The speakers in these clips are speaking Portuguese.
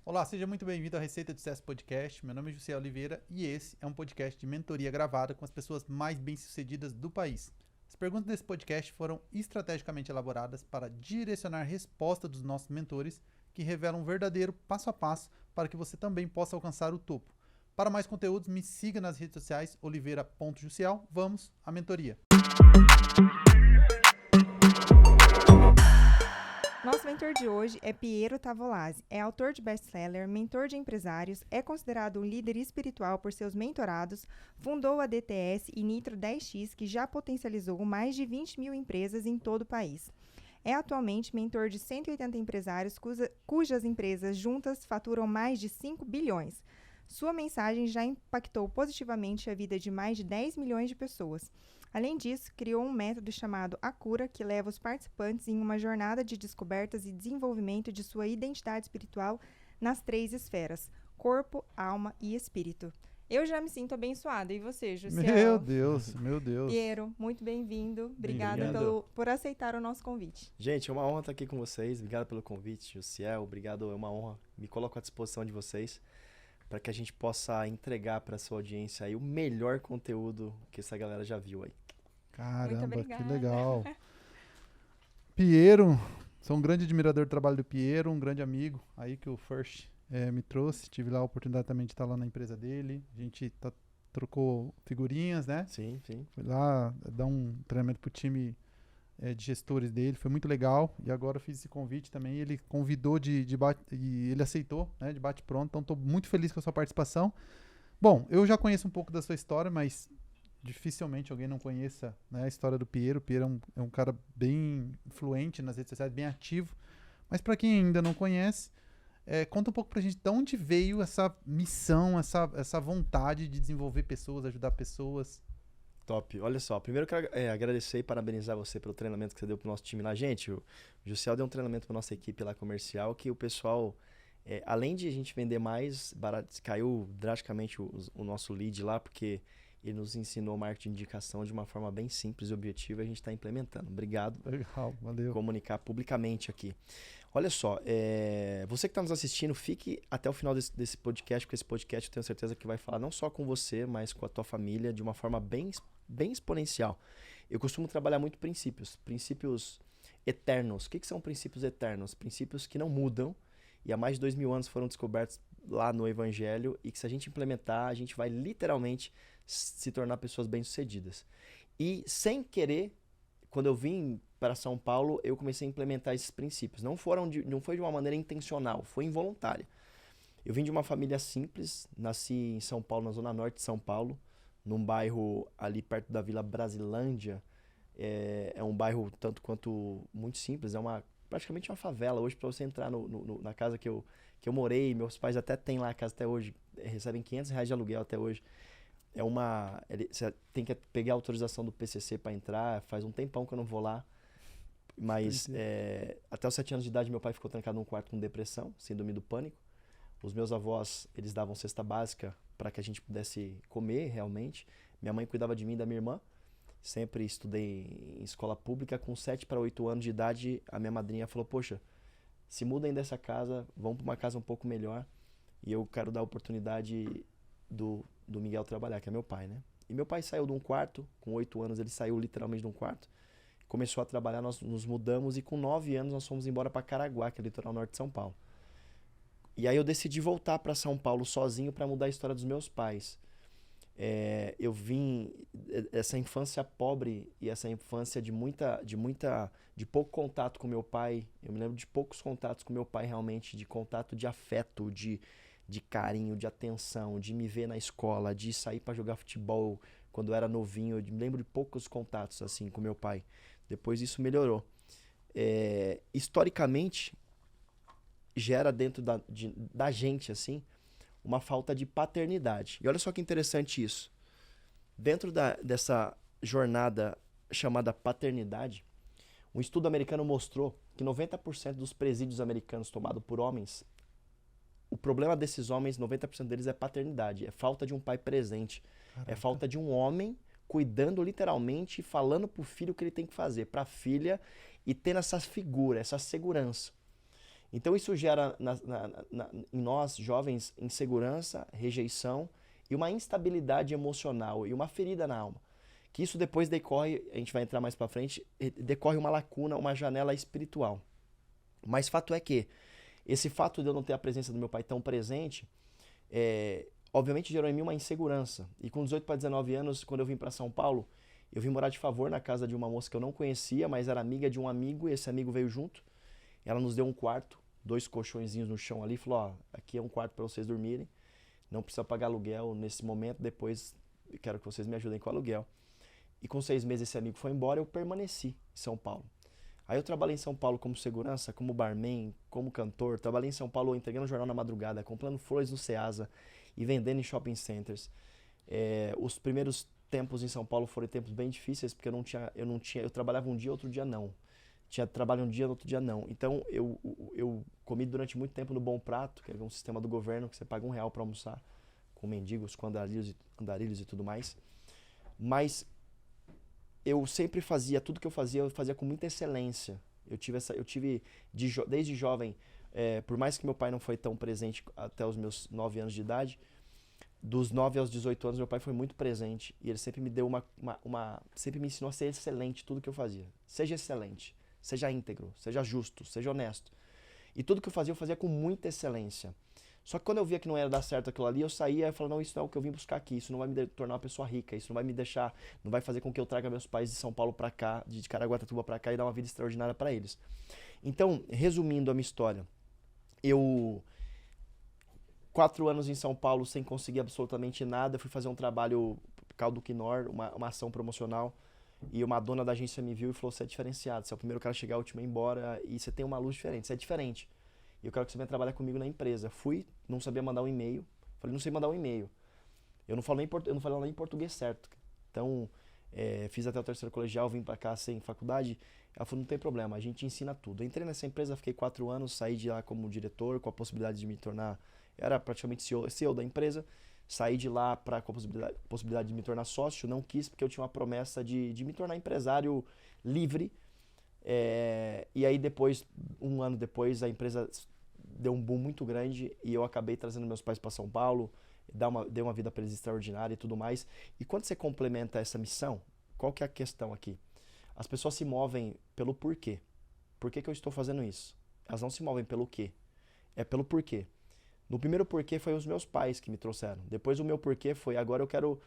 Olá, seja muito bem-vindo ao Receita de Sucesso Podcast. Meu nome é José Oliveira e esse é um podcast de mentoria gravada com as pessoas mais bem-sucedidas do país. As perguntas desse podcast foram estrategicamente elaboradas para direcionar a resposta dos nossos mentores que revelam um verdadeiro passo a passo para que você também possa alcançar o topo. Para mais conteúdos, me siga nas redes sociais oliveira.jucial. Vamos à mentoria. Nosso mentor de hoje é Piero Tavolazzi. É autor de best-seller, mentor de empresários, é considerado um líder espiritual por seus mentorados, fundou a DTS e Nitro 10X, que já potencializou mais de 20 mil empresas em todo o país. É atualmente mentor de 180 empresários cujas empresas juntas faturam mais de 5 bilhões. Sua mensagem já impactou positivamente a vida de mais de 10 milhões de pessoas. Além disso, criou um método chamado A Cura, que leva os participantes em uma jornada de descobertas e desenvolvimento de sua identidade espiritual nas 3 esferas: corpo, alma e espírito. Eu já me sinto abençoada. E você, Jussiel? Meu Deus. Piero, muito bem-vindo. Obrigada por aceitar o nosso convite. Gente, é uma honra estar aqui com vocês. Obrigado pelo convite, Jussiel. Obrigado, é uma honra. Me coloco à disposição de vocês para que a gente possa entregar para a sua audiência aí o melhor conteúdo que essa galera já viu aí. Caramba, que legal. Piero, sou um grande admirador do trabalho do Piero, um grande amigo aí que o First me trouxe. Tive lá a oportunidade também de estar lá na empresa dele. A gente trocou figurinhas, né? Sim, sim. Fui lá dar um treinamento pro time de gestores dele, foi muito legal. E agora eu fiz esse convite também. Ele convidou e ele aceitou, né? De bate-pronto. Então estou muito feliz com a sua participação. Bom, eu já conheço um pouco da sua história, mas dificilmente alguém não conheça, né, a história do Piero. O Piero é um cara bem influente nas redes sociais, bem ativo. Mas para quem ainda não conhece, conta um pouco pra gente de onde veio essa missão, essa vontade de desenvolver pessoas, ajudar pessoas. Top. Olha só, primeiro eu quero agradecer e parabenizar você pelo treinamento que você deu pro nosso time lá. Gente, o Jussiel deu um treinamento pra nossa equipe lá comercial que o pessoal, além de a gente vender mais, caiu drasticamente o nosso lead lá, porque ele nos ensinou marketing de indicação de uma forma bem simples e objetiva e a gente está implementando. Obrigado. Legal, valeu. Comunicar publicamente aqui. Olha só, você que está nos assistindo, fique até o final desse podcast, porque esse podcast eu tenho certeza que vai falar não só com você, mas com a tua família de uma forma bem exponencial. Eu costumo trabalhar muito princípios eternos. O que são princípios eternos? Princípios que não mudam e há mais de 2000 anos foram descobertos lá no Evangelho e que se a gente implementar, a gente vai literalmente se tornar pessoas bem-sucedidas. E sem querer, quando eu vim para São Paulo, eu comecei a implementar esses princípios. Não foi de uma maneira intencional, foi involuntária. Eu vim de uma família simples, nasci em São Paulo, na zona norte de São Paulo, num bairro ali perto da Vila Brasilândia. É um bairro tanto quanto muito simples, praticamente uma favela. Hoje, para você entrar na casa que eu morei, meus pais até têm lá a casa até hoje, recebem R$500 de aluguel até hoje. Você tem que pegar a autorização do PCC para entrar, faz um tempão que eu não vou lá. Mas até os 7 anos de idade meu pai ficou trancado num quarto com depressão, síndrome do pânico. Os meus avós, eles davam cesta básica para que a gente pudesse comer realmente. Minha mãe cuidava de mim e da minha irmã. Sempre estudei em escola pública. Com 7 para 8 anos de idade, a minha madrinha falou: poxa, se mudem dessa casa, vão para uma casa um pouco melhor. E eu quero dar a oportunidade do Miguel trabalhar, que é meu pai, né? E meu pai saiu de um quarto, com 8 anos ele saiu literalmente de um quarto, começou a trabalhar, nós nos mudamos e com 9 anos nós fomos embora para Caraguá, que é o litoral norte de São Paulo. E aí eu decidi voltar para São Paulo sozinho para mudar a história dos meus pais. Eu vim essa infância pobre e essa infância de pouco contato com meu pai. Eu me lembro de poucos contatos com meu pai realmente, de contato de afeto, de carinho, de atenção, de me ver na escola, de sair para jogar futebol quando eu era novinho. Eu me lembro de poucos contatos assim com meu pai. Depois isso melhorou. Historicamente, gera dentro da gente assim uma falta de paternidade. E olha só que interessante isso. Dentro dessa jornada chamada paternidade, um estudo americano mostrou que 90% dos presídios americanos tomados por homens, o problema desses homens, 90% deles é paternidade, é falta de um pai presente. Caraca. É falta de um homem cuidando literalmente, falando pro filho o que ele tem que fazer, pra filha, e tendo essa figura, essa segurança. Então isso gera em nós, jovens, insegurança, rejeição e uma instabilidade emocional e uma ferida na alma. Que isso depois decorre, a gente vai entrar mais pra frente, decorre uma lacuna, uma janela espiritual. Mas fato é que esse fato de eu não ter a presença do meu pai tão presente, obviamente gerou em mim uma insegurança. E com 18 para 19 anos, quando eu vim para São Paulo, eu vim morar de favor na casa de uma moça que eu não conhecia, mas era amiga de um amigo, e esse amigo veio junto. Ela nos deu um quarto, 2 colchõezinhos no chão ali, e falou, ó, aqui é um quarto para vocês dormirem, não precisa pagar aluguel nesse momento, depois eu quero que vocês me ajudem com o aluguel. E com 6 meses esse amigo foi embora, eu permaneci em São Paulo. Aí eu trabalhei em São Paulo como segurança, como barman, como cantor. Trabalhei em São Paulo entregando jornal na madrugada, comprando flores no Ceasa e vendendo em shopping centers. Os primeiros tempos em São Paulo foram tempos bem difíceis, porque eu trabalhava um dia, outro dia não. Tinha trabalho um dia, outro dia não. Então eu comi durante muito tempo no Bom Prato, que é um sistema do governo que você paga R$1 para almoçar, com mendigos, com andarilhos e tudo mais. Mas eu sempre fazia, tudo que eu fazia com muita excelência. Desde jovem, por mais que meu pai não foi tão presente até os meus 9 anos de idade, dos 9 aos 18 anos meu pai foi muito presente e ele sempre me deu sempre me ensinou a ser excelente em tudo que eu fazia. Seja excelente, seja íntegro, seja justo, seja honesto. E tudo que eu fazia com muita excelência. Só que quando eu via que não ia dar certo aquilo ali, eu saía e falava, não, isso não é o que eu vim buscar aqui, isso não vai me tornar uma pessoa rica, isso não vai me deixar, não vai fazer com que eu traga meus pais de São Paulo pra cá, de Caraguatatuba pra cá e dar uma vida extraordinária pra eles. Então, resumindo a minha história, 4 anos em São Paulo sem conseguir absolutamente nada, fui fazer um trabalho Caldo Quinor, uma ação promocional, e uma dona da agência me viu e falou, você é diferenciado, você é o primeiro cara a chegar, o último a ir embora, e você tem uma luz diferente, você é diferente. E eu quero que você venha trabalhar comigo na empresa. Fui, não sabia mandar um e-mail. Falei, não sei mandar um e-mail. Eu não falo nem português certo. Então, fiz até o 3º colegial, vim pra cá sem faculdade. Ela falou, não tem problema, a gente ensina tudo. Eu entrei nessa empresa, fiquei 4 anos, saí de lá como diretor, com a possibilidade de me tornar... Era praticamente CEO da empresa. Saí de lá com a possibilidade de me tornar sócio. Não quis, porque eu tinha uma promessa de me tornar empresário livre. E aí depois, 1 ano depois, a empresa deu um boom muito grande e eu acabei trazendo meus pais para São Paulo, dei uma vida para eles extraordinária e tudo mais. E quando você complementa essa missão, qual que é a questão aqui? As pessoas se movem pelo porquê. Por que eu estou fazendo isso? Elas não se movem pelo quê. É pelo porquê. No primeiro porquê foi os meus pais que me trouxeram. Depois o meu porquê foi, agora eu quero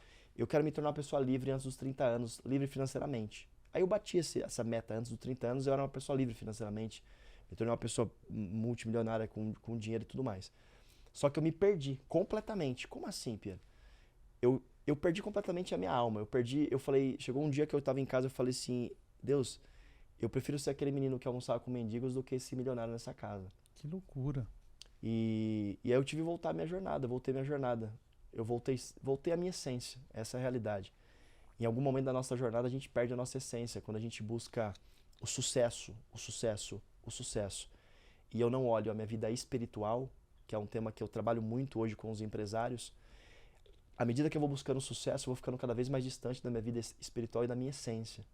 me tornar uma pessoa livre antes dos 30 anos, livre financeiramente. Aí eu bati essa meta antes dos 30 anos, eu era uma pessoa livre financeiramente, me tornei uma pessoa multimilionária com dinheiro e tudo mais. Só que eu me perdi completamente. Como assim, Pierre? Eu perdi completamente a minha alma. Chegou um dia que eu estava em casa, eu falei assim, Deus, eu prefiro ser aquele menino que almoçava com mendigos do que esse milionário nessa casa. Que loucura. E aí eu tive que voltei minha jornada. Eu voltei à minha essência, essa é a realidade. Em algum momento da nossa jornada a gente perde a nossa essência, quando a gente busca o sucesso. E eu não olho a minha vida espiritual, que é um tema que eu trabalho muito hoje com os empresários. À medida que eu vou buscando o sucesso, eu vou ficando cada vez mais distante da minha vida espiritual e da minha essência.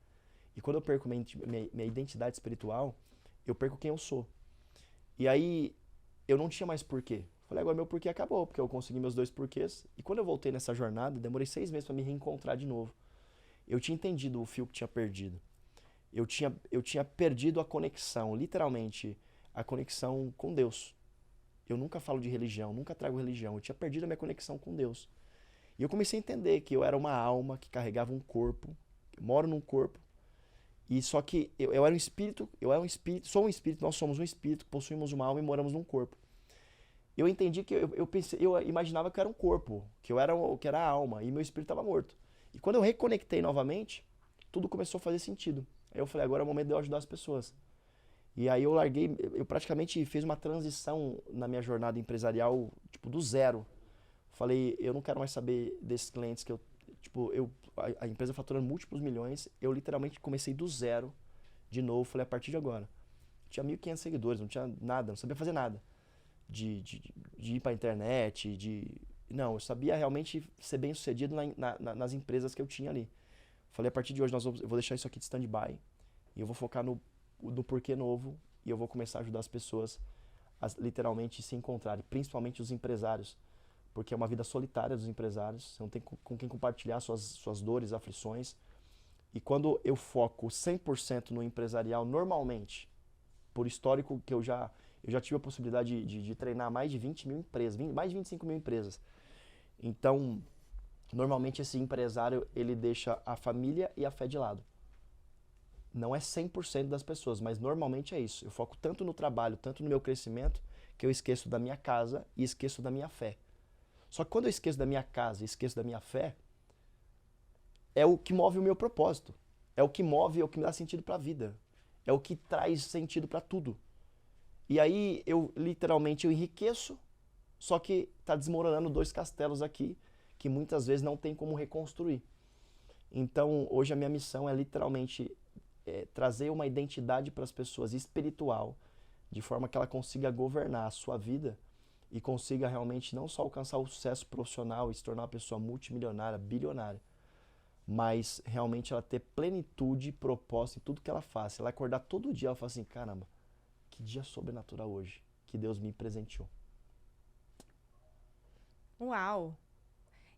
E quando eu perco minha identidade espiritual, eu perco quem eu sou. E aí, eu não tinha mais porquê. Falei, agora meu porquê acabou, porque eu consegui meus 2 porquês. E quando eu voltei nessa jornada, demorei 6 meses para me reencontrar de novo. Eu tinha entendido o fio que tinha perdido. Eu tinha perdido a conexão, literalmente, a conexão com Deus. Eu nunca falo de religião, nunca trago religião. Eu tinha perdido a minha conexão com Deus. E eu comecei a entender que eu era uma alma que carregava um corpo, eu moro num corpo, e só que eu era um espírito, sou um espírito, nós somos um espírito, possuímos uma alma e moramos num corpo. Eu entendi que eu imaginava que eu era um corpo, que eu era a alma, e meu espírito estava morto. E quando eu reconectei novamente, tudo começou a fazer sentido. Aí eu falei, agora é o momento de eu ajudar as pessoas. E aí eu praticamente fiz uma transição na minha jornada empresarial, tipo, do zero. Falei, eu não quero mais saber desses clientes que a empresa faturando múltiplos milhões, eu literalmente comecei do zero de novo, falei, a partir de agora. Tinha 1.500 seguidores, não tinha nada, não sabia fazer nada. De ir pra internet, Não, eu sabia realmente ser bem sucedido nas empresas que eu tinha ali. Falei, a partir de hoje eu vou deixar isso aqui de stand-by e eu vou focar no porquê novo e eu vou começar a ajudar as pessoas literalmente se encontrarem, principalmente os empresários, porque é uma vida solitária dos empresários, você não tem com quem compartilhar suas dores, aflições. E quando eu foco 100% no empresarial, normalmente, por histórico que eu já tive a possibilidade de treinar mais de 20 mil empresas, mais de 25 mil empresas. Então, normalmente esse empresário, ele deixa a família e a fé de lado. Não é 100% das pessoas, mas normalmente é isso. Eu foco tanto no trabalho, tanto no meu crescimento, que eu esqueço da minha casa e esqueço da minha fé. Só que quando eu esqueço da minha casa e esqueço da minha fé, é o que move o meu propósito. É o que move, é o que me dá sentido para a vida. É o que traz sentido para tudo. E aí eu literalmente eu enriqueço, só que está desmoronando 2 castelos aqui, que muitas vezes não tem como reconstruir. Então hoje a minha missão é literalmente trazer uma identidade para as pessoas espiritual, de forma que ela consiga governar a sua vida e consiga realmente não só alcançar o sucesso profissional e se tornar uma pessoa multimilionária, bilionária, mas realmente ela ter plenitude e propósito em tudo que ela faz. Se ela acordar todo dia, ela fala assim, caramba, que dia sobrenatural hoje, que Deus me presenteou. Uau!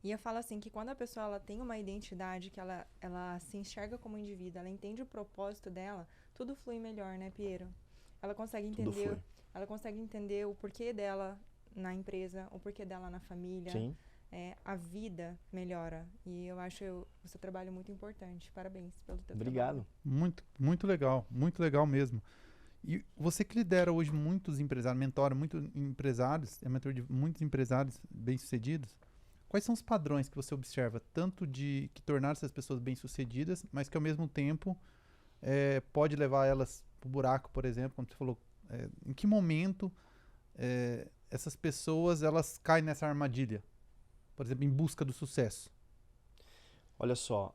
E eu falo assim, que quando a pessoa ela tem uma identidade, que ela se enxerga como indivíduo, ela entende o propósito dela, tudo flui melhor, né, Piero? Ela consegue entender o porquê dela na empresa, o porquê dela na família. Sim. A vida melhora. E eu acho o seu trabalho muito importante. Parabéns pelo teu Obrigado. trabalho. Muito legal mesmo. E você que lidera hoje muitos empresários, mentora muitos empresários, é mentor de muitos empresários bem-sucedidos, quais são os padrões que você observa, tanto de que tornar essas pessoas bem-sucedidas, mas que ao mesmo tempo pode levar elas pro buraco, por exemplo, como você falou, em que momento essas pessoas elas caem nessa armadilha, por exemplo, em busca do sucesso? Olha só,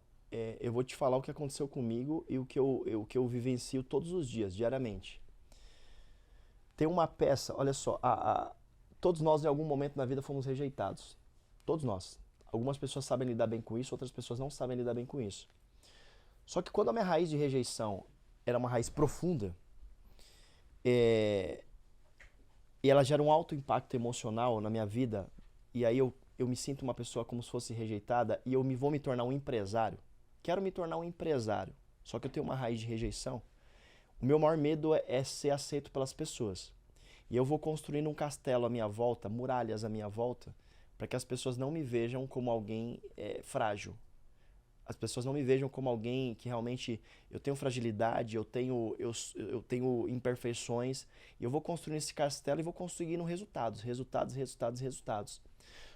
eu vou te falar o que aconteceu comigo e o que eu vivencio todos os dias, diariamente. Tem uma peça, olha só, todos nós em algum momento na vida fomos rejeitados. Todos nós. Algumas pessoas sabem lidar bem com isso, outras pessoas não sabem lidar bem com isso. Só que quando a minha raiz de rejeição era uma raiz profunda, e ela gera um alto impacto emocional na minha vida, e aí eu me sinto uma pessoa como se fosse rejeitada, e vou me tornar um empresário. Quero me tornar um empresário, só que eu tenho uma raiz de rejeição. O meu maior medo é ser aceito pelas pessoas. E eu vou construindo um castelo à minha volta, muralhas à minha volta, para que as pessoas não me vejam como alguém frágil. As pessoas não me vejam como alguém que realmente eu tenho fragilidade, eu tenho imperfeições, e eu vou construindo esse castelo e vou conseguindo resultados.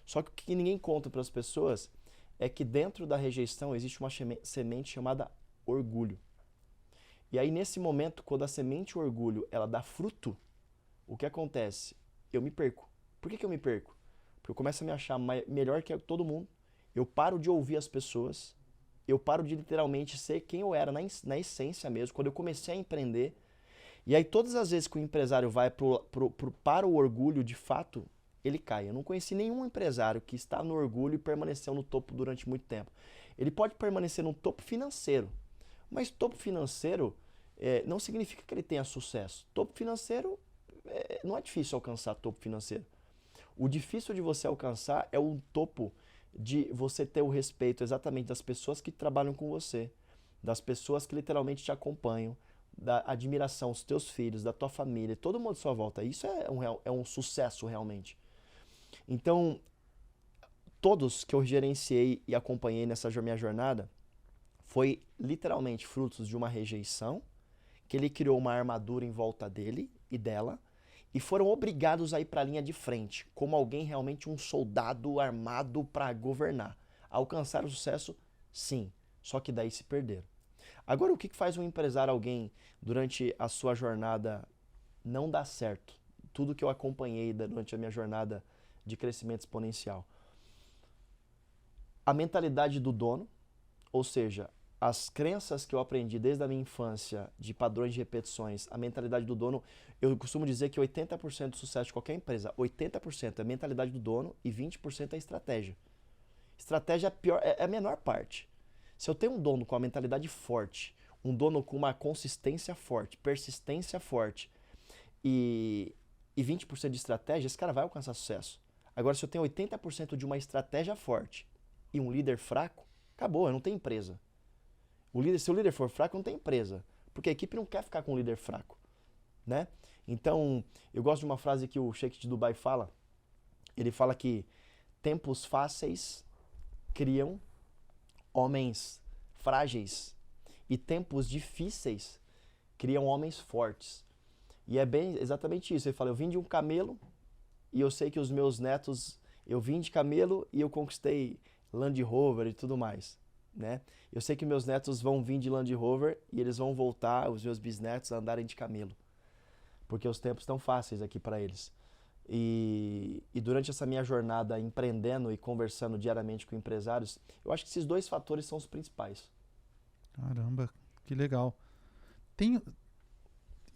Só que o que ninguém conta para as pessoas é que dentro da rejeição existe uma semente chamada orgulho. E aí nesse momento, quando a semente orgulho ela dá fruto, o que acontece? Eu me perco. Por que eu me perco? Porque eu começo a me achar melhor que todo mundo, eu paro de ouvir as pessoas, eu paro de literalmente ser quem eu era na essência mesmo, quando eu comecei a empreender. E aí todas as vezes que o empresário vai para o orgulho de fato, ele cai. Eu não conheci nenhum empresário que está no orgulho e permaneceu no topo durante muito tempo. Ele pode permanecer no topo financeiro, mas topo financeiro não significa que ele tenha sucesso. Topo financeiro, não é difícil alcançar topo financeiro. O difícil de você alcançar é o topo de você ter o respeito exatamente das pessoas que trabalham com você, das pessoas que literalmente te acompanham, da admiração dos teus filhos, da tua família, todo mundo à sua volta. Isso é um sucesso realmente. Então, todos que eu gerenciei e acompanhei nessa minha jornada foi literalmente frutos de uma rejeição, que ele criou uma armadura em volta dele e dela, e foram obrigados a ir para a linha de frente, como alguém realmente um soldado armado para governar. Alcançar o sucesso? Sim, só que daí se perderam. Agora, o que faz um empresário, alguém, durante a sua jornada, não dar certo? Tudo que eu acompanhei durante a minha jornada de crescimento exponencial. A mentalidade do dono, ou seja, as crenças que eu aprendi desde a minha infância, de padrões de repetições, a mentalidade do dono, eu costumo dizer que 80% do sucesso de qualquer empresa, 80% é a mentalidade do dono e 20% é a estratégia. Estratégia é a menor parte. Se eu tenho um dono com uma mentalidade forte, um dono com uma consistência forte, persistência forte e e 20% de estratégia, esse cara vai alcançar sucesso. Agora, se eu tenho 80% de uma estratégia forte e um líder fraco, acabou, eu não tenho empresa. Se o líder for fraco, não tem empresa. Porque a equipe não quer ficar com um líder fraco, né? Então, eu gosto de uma frase que o Sheikh de Dubai fala. Ele fala que tempos fáceis criam homens frágeis e tempos difíceis criam homens fortes. E é bem exatamente isso. Ele fala, eu vim de um camelo e eu sei que os meus netos, eu vim de camelo e eu conquistei Land Rover e tudo mais, né? Eu sei que meus netos vão vir de Land Rover e eles vão voltar, os meus bisnetos, a andarem de camelo. Porque os tempos estão fáceis aqui para eles. E durante essa minha jornada empreendendo e conversando diariamente com empresários, eu acho que esses dois fatores são os principais. Caramba, que legal.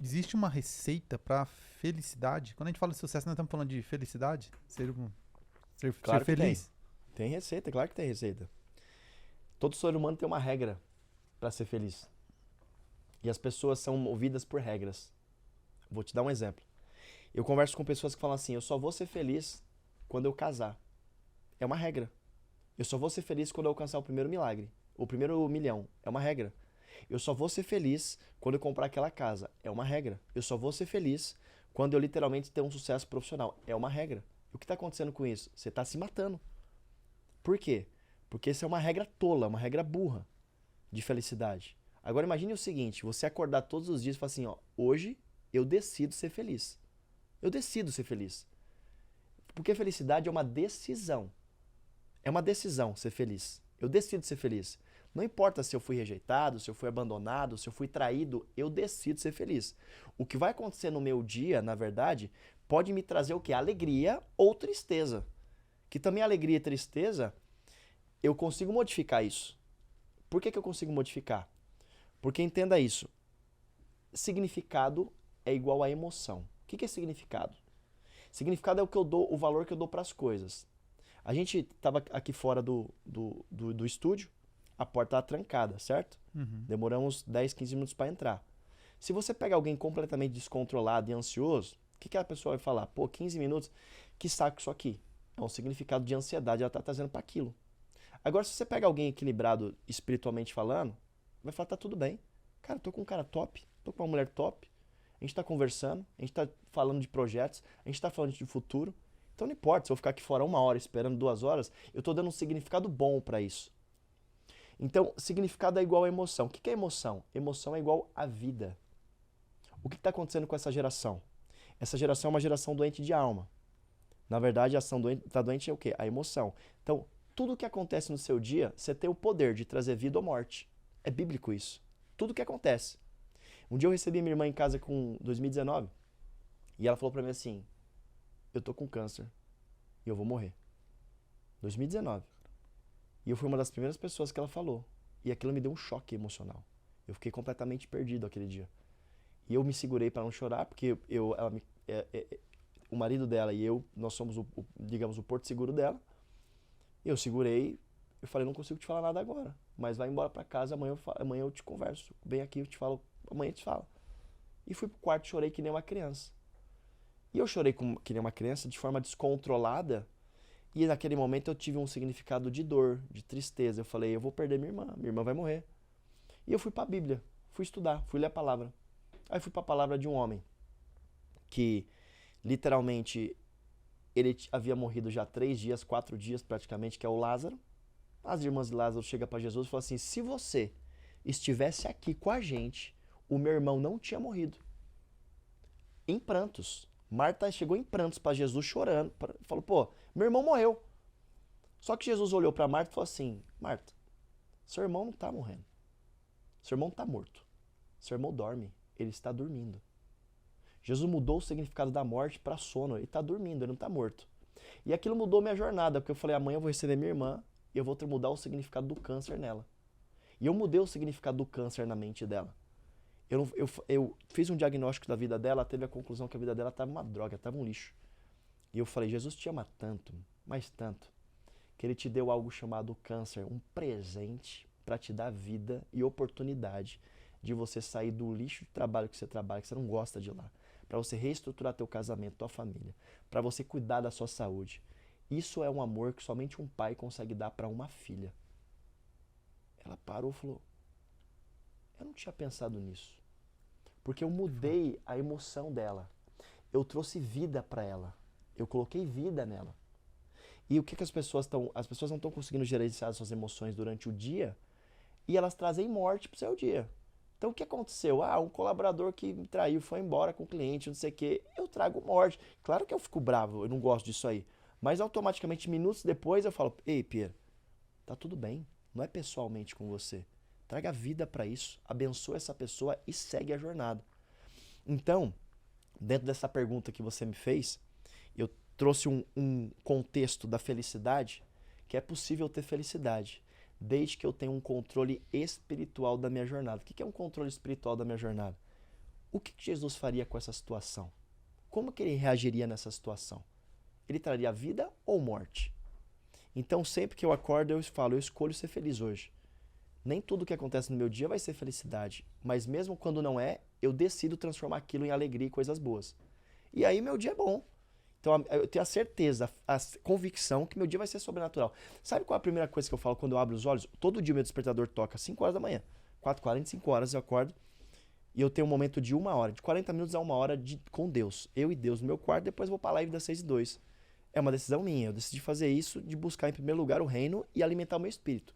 Existe uma receita para felicidade? Quando a gente fala de sucesso, nós estamos falando de felicidade? Ser Claro que feliz? Tem receita, claro que tem receita. Todo ser humano tem uma regra para ser feliz. E as pessoas são movidas por regras. Vou te dar um exemplo. Eu converso com pessoas que falam assim, eu só vou ser feliz quando eu casar. É uma regra. Eu só vou ser feliz quando eu alcançar o primeiro milagre, o primeiro milhão. É uma regra. Eu só vou ser feliz quando eu comprar aquela casa. É uma regra. Eu só vou ser feliz quando eu literalmente ter um sucesso profissional. É uma regra. E o que está acontecendo com isso? Você está se matando. Por quê? Porque essa é uma regra tola, uma regra burra de felicidade. Agora imagine o seguinte, você acordar todos os dias e falar assim, ó, hoje eu decido ser feliz. Eu decido ser feliz. Porque felicidade é uma decisão. É uma decisão ser feliz. Eu decido ser feliz. Não importa se eu fui rejeitado, se eu fui abandonado, se eu fui traído, eu decido ser feliz. O que vai acontecer no meu dia, na verdade, pode me trazer o quê? Alegria ou tristeza. Que também alegria e tristeza, eu consigo modificar isso. Por que eu consigo modificar? Porque entenda isso. Significado é igual a emoção. O que é significado? Significado é o que eu dou, o valor que eu dou para as coisas. A gente estava aqui fora do estúdio, a porta estava trancada, certo? Uhum. Demoramos 10, 15 minutos para entrar. Se você pega alguém completamente descontrolado e ansioso, o que a pessoa vai falar? Pô, 15 minutos, que saco isso aqui. É um significado de ansiedade, ela está trazendo para aquilo. Agora, se você pega alguém equilibrado espiritualmente falando, vai falar, tá tudo bem. Cara, tô com um cara top, tô com uma mulher top, a gente tá conversando, a gente tá falando de projetos, a gente tá falando de futuro. Então não importa se eu ficar aqui fora 1 hora esperando 2 horas, eu tô dando um significado bom para isso. Então, significado é igual a emoção. O que é emoção? Emoção é igual a vida. O que está acontecendo com essa geração? Essa geração é uma geração doente de alma. Na verdade, a ação tá doente é o quê? A emoção. Então, tudo que acontece no seu dia, você tem o poder de trazer vida ou morte. É bíblico isso. Tudo que acontece. Um dia eu recebi minha irmã em casa com 2019 e ela falou pra mim assim, eu tô com câncer e eu vou morrer. 2019. E eu fui uma das primeiras pessoas que ela falou. E aquilo me deu um choque emocional. Eu fiquei completamente perdido aquele dia. E eu me segurei para não chorar, porque o marido dela e eu, nós somos, digamos, o porto seguro dela. Eu segurei, eu falei, não consigo te falar nada agora, mas vai embora para casa, amanhã eu te converso. Vem aqui, eu te falo, amanhã eu te falo. E fui pro quarto, chorei que nem uma criança. E eu chorei que nem uma criança de forma descontrolada. E naquele momento eu tive um significado de dor, de tristeza. Eu falei, eu vou perder minha irmã vai morrer. E eu fui para a Bíblia, fui estudar, fui ler a palavra. Aí fui para a palavra de um homem que literalmente ele havia morrido já 3 dias, 4 dias praticamente, que é o Lázaro. As irmãs de Lázaro chegam para Jesus e falam assim, se você estivesse aqui com a gente, o meu irmão não tinha morrido. Em prantos. Marta chegou em prantos para Jesus chorando. Falou, pô, meu irmão morreu. Só que Jesus olhou para Marta e falou assim, Marta, seu irmão não está morrendo. Seu irmão está morto. Seu irmão dorme. Ele está dormindo. Jesus mudou o significado da morte para sono. Ele está dormindo, ele não está morto. E aquilo mudou minha jornada, porque eu falei, amanhã eu vou receber minha irmã e eu vou mudar o significado do câncer nela. E eu mudei o significado do câncer na mente dela. Eu fiz um diagnóstico da vida dela, teve a conclusão que a vida dela estava uma droga, estava um lixo. E eu falei, Jesus te ama tanto, mas tanto, que ele te deu algo chamado câncer, um presente para te dar vida e oportunidade de você sair do lixo de trabalho que você trabalha, que você não gosta de lá, para você reestruturar teu casamento, tua família, para você cuidar da sua saúde. Isso é um amor que somente um pai consegue dar para uma filha. Ela parou e falou, eu não tinha pensado nisso. Porque eu mudei a emoção dela. Eu trouxe vida para ela. Eu coloquei vida nela. E o que as pessoas estão... As pessoas não estão conseguindo gerenciar as suas emoções durante o dia e elas trazem morte pro seu dia. Então o que aconteceu? Um colaborador que me traiu, foi embora com o cliente, não sei o quê. Eu trago morte. Claro que eu fico bravo, eu não gosto disso aí. Mas automaticamente, minutos depois, eu falo, ei, Pierre, tá tudo bem. Não é pessoalmente com você. Traga vida para isso, abençoa essa pessoa e segue a jornada. Então, dentro dessa pergunta que você me fez, eu trouxe um contexto da felicidade, que é possível ter felicidade, desde que eu tenha um controle espiritual da minha jornada. O que é um controle espiritual da minha jornada? O que Jesus faria com essa situação? Como que ele reagiria nessa situação? Ele traria vida ou morte? Então, sempre que eu acordo, eu falo, eu escolho ser feliz hoje. Nem tudo que acontece no meu dia vai ser felicidade, mas mesmo quando não é, eu decido transformar aquilo em alegria e coisas boas. E aí meu dia é bom. Então eu tenho a certeza, a convicção que meu dia vai ser sobrenatural. Sabe qual é a primeira coisa que eu falo quando eu abro os olhos? Todo dia o meu despertador toca às 5 horas da manhã. 4h40, 5 horas eu acordo e eu tenho um momento de 1 hora, de 40 minutos a 1 hora com Deus. Eu e Deus no meu quarto, depois vou para a live das 6h02. É uma decisão minha, eu decidi fazer isso, de buscar em primeiro lugar o reino e alimentar o meu espírito.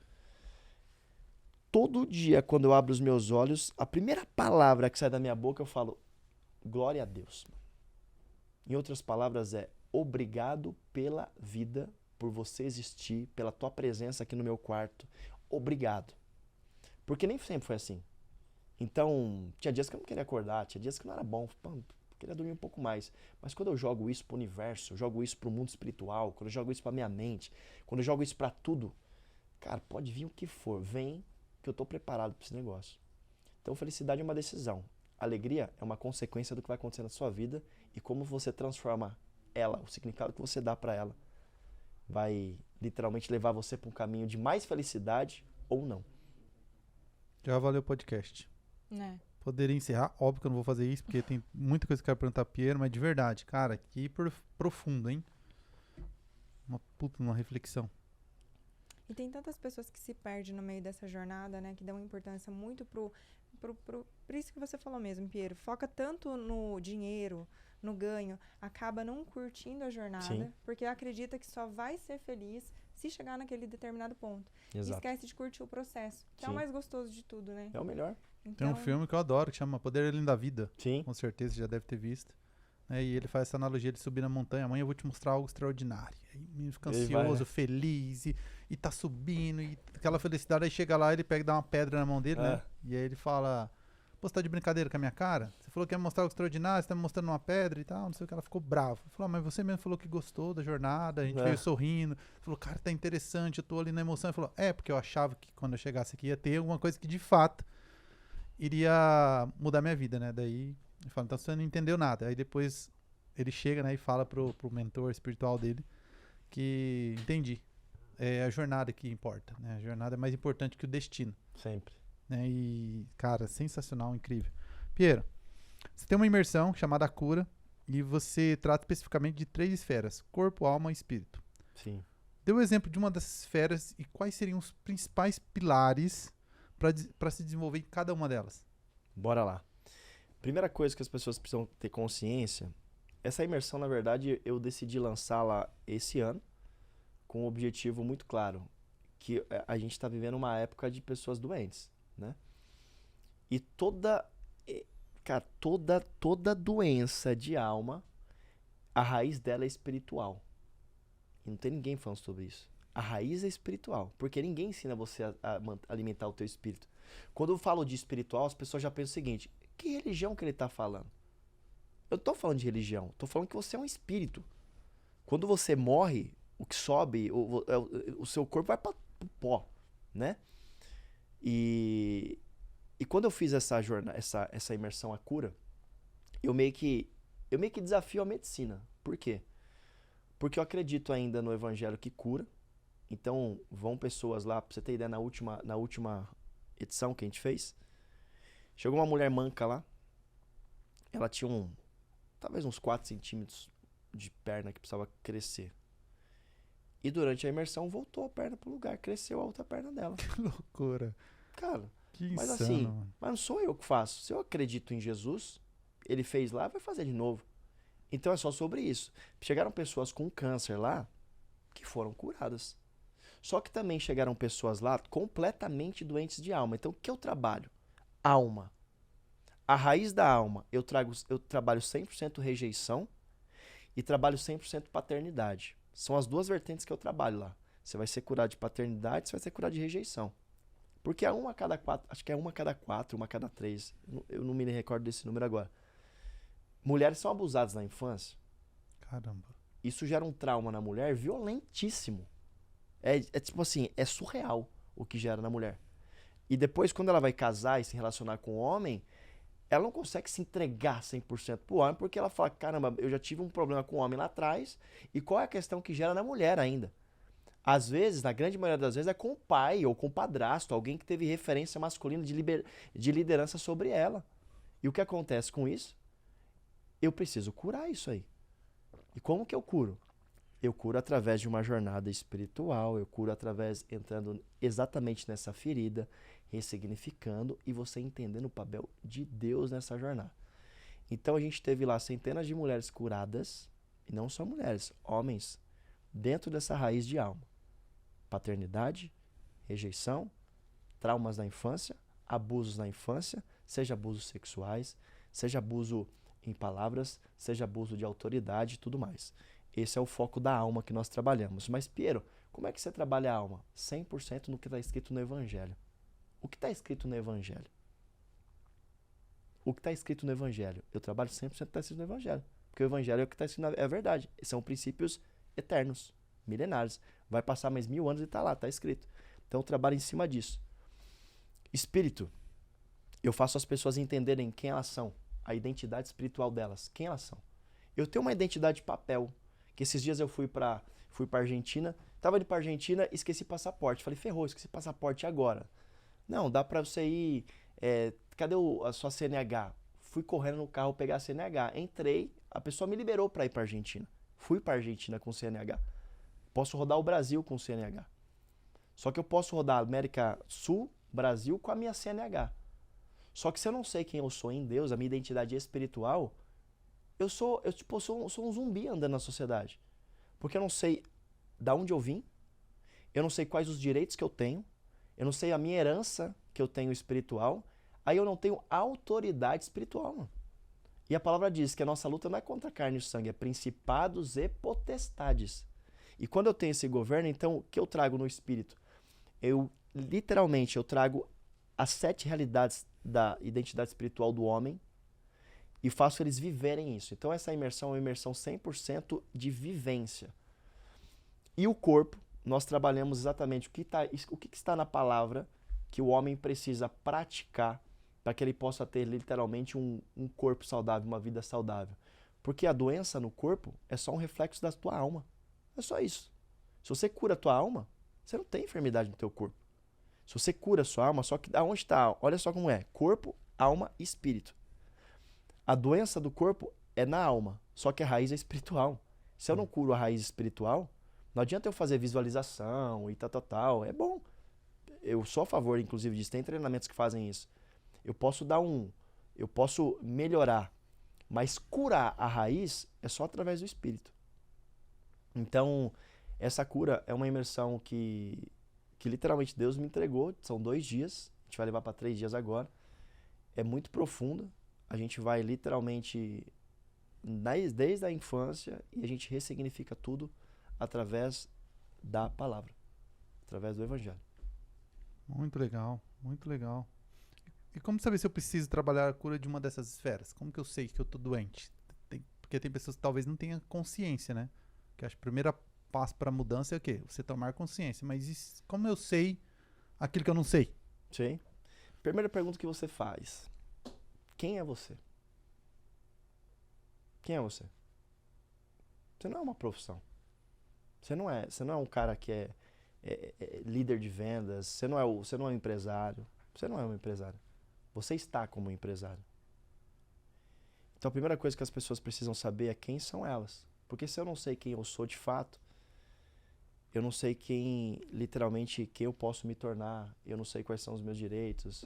Todo dia, quando eu abro os meus olhos, a primeira palavra que sai da minha boca, eu falo, glória a Deus. Em outras palavras, é obrigado pela vida, por você existir, pela tua presença aqui no meu quarto. Obrigado. Porque nem sempre foi assim. Então, tinha dias que eu não queria acordar, tinha dias que não era bom, eu queria dormir um pouco mais. Mas quando eu jogo isso pro universo, eu jogo isso pro mundo espiritual, quando eu jogo isso pra minha mente, quando eu jogo isso pra tudo, cara, pode vir o que for, vem, que eu estou preparado para esse negócio. Então, felicidade é uma decisão. Alegria é uma consequência do que vai acontecer na sua vida e como você transforma ela, o significado que você dá para ela, vai literalmente levar você para um caminho de mais felicidade ou não. Já valeu o podcast. Né? Poderia encerrar, óbvio que eu não vou fazer isso, porque tem muita coisa que eu quero perguntar pro Piero, mas de verdade, cara, que profundo, hein? Uma reflexão. E tem tantas pessoas que se perdem no meio dessa jornada, né? Que dão importância muito por isso que você falou mesmo, Piero. Foca tanto no dinheiro, no ganho, acaba não curtindo a jornada, Sim. porque acredita que só vai ser feliz se chegar naquele determinado ponto. Exato. E esquece de curtir o processo, que é Sim. o mais gostoso de tudo, né? É o melhor. Então, Tem um filme que eu adoro, que chama Poder Além da Vida. Sim. Com certeza você já deve ter visto. E ele faz essa analogia de subir na montanha. Amanhã eu vou te mostrar algo extraordinário. Aí o menino fica Ele ansioso, vai, né? feliz, e tá subindo, e aquela felicidade. Aí chega lá, ele pega e dá uma pedra na mão dele, né? E aí ele fala, pô, você tá de brincadeira com a minha cara? Você falou que ia mostrar algo extraordinário, você tá me mostrando uma pedra e tal, não sei o que. Ela ficou brava. Falou, mas você mesmo falou que gostou da jornada, a gente veio sorrindo. Falou, cara, tá interessante, eu tô ali na emoção. Ele falou, porque eu achava que quando eu chegasse aqui ia ter alguma coisa que de fato iria mudar minha vida, né? Daí ele fala, então você não entendeu nada. Aí depois ele chega, né, e fala pro mentor espiritual dele que entendi. É a jornada que importa, né? A jornada é mais importante que o destino. Sempre. Né? E, cara, sensacional, incrível. Piero, você tem uma imersão chamada A Cura e você trata especificamente de 3 esferas: corpo, alma e espírito. Sim. Dê o exemplo de uma dessas esferas e quais seriam os principais pilares para se desenvolver em cada uma delas. Bora lá. Primeira coisa que as pessoas precisam ter consciência, essa imersão, na verdade, eu decidi lançá-la esse ano com um objetivo muito claro, que a gente está vivendo uma época de pessoas doentes, né? E toda doença de alma, a raiz dela é espiritual. E não tem ninguém falando sobre isso. A raiz é espiritual, porque ninguém ensina você a alimentar o teu espírito. Quando eu falo de espiritual, as pessoas já pensam o seguinte, que religião que ele está falando? Eu tô falando de religião, tô falando que você é um espírito. Quando você morre, o que sobe, o seu corpo vai para o pó, né? E quando eu fiz essa jornada, essa imersão à cura, eu meio que desafio a medicina. Por quê? Porque eu acredito ainda no evangelho que cura. Então, vão pessoas lá, pra você ter ideia, na última edição que a gente fez, chegou uma mulher manca lá, ela tinha talvez uns 4 centímetros de perna que precisava crescer. E durante a imersão voltou a perna pro lugar, cresceu a outra perna dela. Que loucura. Cara, Que mas insano, assim, mano. mas não sou eu que faço. Se eu acredito em Jesus, ele fez lá, vai fazer de novo. Então é só sobre isso. Chegaram pessoas com câncer lá que foram curadas. Só que também chegaram pessoas lá completamente doentes de alma. Então o que eu trabalho? Alma. A raiz da alma, eu trabalho 100% rejeição e trabalho 100% paternidade. São as duas vertentes que eu trabalho lá. Você vai ser curado de paternidade, você vai ser curado de rejeição. Porque é uma a cada 4, acho que é uma a cada 4, uma a cada 3. Eu não me recordo desse número agora. Mulheres são abusadas na infância. Caramba. Isso gera um trauma na mulher violentíssimo. É tipo assim, é surreal o que gera na mulher. E depois, quando ela vai casar e se relacionar com o homem, ela não consegue se entregar 100% pro homem, porque ela fala, caramba, eu já tive um problema com o homem lá atrás, e qual é a questão que gera na mulher ainda? Às vezes, na grande maioria das vezes, é com o pai ou com o padrasto, alguém que teve referência masculina de liderança sobre ela. E o que acontece com isso? Eu preciso curar isso aí. E como que eu curo? Eu curo através de uma jornada espiritual, eu curo entrando exatamente nessa ferida, ressignificando e você entendendo o papel de Deus nessa jornada. Então a gente teve lá centenas de mulheres curadas, e não só mulheres, homens, dentro dessa raiz de alma. Paternidade, rejeição, traumas na infância, abusos na infância, seja abusos sexuais, seja abuso em palavras, seja abuso de autoridade e tudo mais. Esse é o foco da alma que nós trabalhamos. Mas, Piero, como é que você trabalha a alma? 100% no que está escrito no Evangelho. O que está escrito no Evangelho? O que está escrito no Evangelho? Eu trabalho 100% no que está escrito no Evangelho. Porque o Evangelho é o que está escrito, é a verdade. São princípios eternos, milenares. Vai passar mais 1000 anos e está lá, está escrito. Então eu trabalho em cima disso. Espírito. Eu faço as pessoas entenderem quem elas são. A identidade espiritual delas. Quem elas são. Eu tenho uma identidade de papel. Que esses dias eu fui para Argentina. Tava indo para Argentina, esqueci passaporte. Falei, ferrou, esqueci passaporte agora. Não, dá para você ir... cadê a sua CNH? Fui correndo no carro pegar a CNH. Entrei, a pessoa me liberou para ir para Argentina. Fui para Argentina com CNH. Posso rodar o Brasil com CNH. Só que eu posso rodar América Sul, Brasil com a minha CNH. Só que se eu não sei quem eu sou em Deus, a minha identidade espiritual, eu sou um zumbi andando na sociedade. Porque eu não sei de onde eu vim, eu não sei quais os direitos que eu tenho, eu não sei a minha herança que eu tenho espiritual, aí eu não tenho autoridade espiritual, mano. E a palavra diz que a nossa luta não é contra carne e sangue, é principados e potestades. E quando eu tenho esse governo, então, o que eu trago no espírito? Literalmente, eu trago as 7 realidades da identidade espiritual do homem e faço eles viverem isso. Então, essa imersão é uma imersão 100% de vivência. E o corpo, nós trabalhamos exatamente o que está na palavra que o homem precisa praticar para que ele possa ter literalmente um corpo saudável, uma vida saudável. Porque a doença no corpo é só um reflexo da tua alma. É só isso. Se você cura a tua alma, você não tem enfermidade no teu corpo. Se você cura a sua alma, só que aonde está? Olha só como é. Corpo, alma e espírito. A doença do corpo é na alma, só que a raiz é espiritual. Se eu não curo a raiz espiritual, não adianta eu fazer visualização e tal. É bom. Eu sou a favor, inclusive, disso. Tem treinamentos que fazem isso. Eu posso melhorar, mas curar a raiz é só através do espírito. Então, essa cura é uma imersão que literalmente Deus me entregou. São 2 dias, a gente vai levar para 3 dias agora. É muito profunda. A gente vai literalmente desde a infância e a gente ressignifica tudo através da palavra, através do Evangelho. Muito legal, muito legal. E como saber se eu preciso trabalhar a cura de uma dessas esferas? Como que eu sei que eu tô doente? Porque tem pessoas que talvez não tenham consciência, né? Que acho que o primeiro passo para a mudança é o quê? Você tomar consciência. Mas como eu sei aquilo que eu não sei? Sim. Primeira pergunta que você faz. Quem é você? Quem é você? Você não é uma profissão. Você não é um cara que é líder de vendas. Você não é um empresário. Você não é um empresário. Você está como empresário. Então a primeira coisa que as pessoas precisam saber é quem são elas. Porque se eu não sei quem eu sou de fato, eu não sei literalmente, quem eu posso me tornar, eu não sei quais são os meus direitos,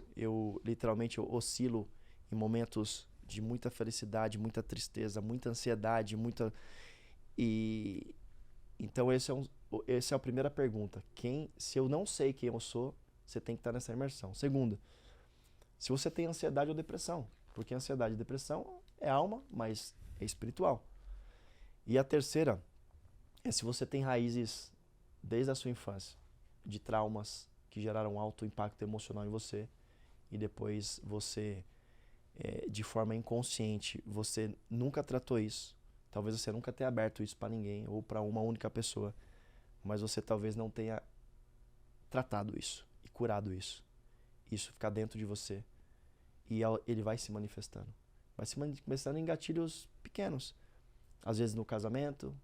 literalmente eu oscilo em momentos de muita felicidade, muita tristeza, muita ansiedade, Então essa é a primeira pergunta. Se eu não sei quem eu sou, você tem que estar nessa imersão. Segunda, se você tem ansiedade ou depressão, porque ansiedade e depressão é alma, mas é espiritual. E a terceira é se você tem raízes desde a sua infância, de traumas que geraram alto impacto emocional em você, e depois você, de forma inconsciente, você nunca tratou isso. Talvez você nunca tenha aberto isso para ninguém ou para uma única pessoa, mas você talvez não tenha tratado isso e curado isso. Isso ficar dentro de você e ele vai se manifestando. Vai se manifestando em gatilhos pequenos. Às vezes no casamento,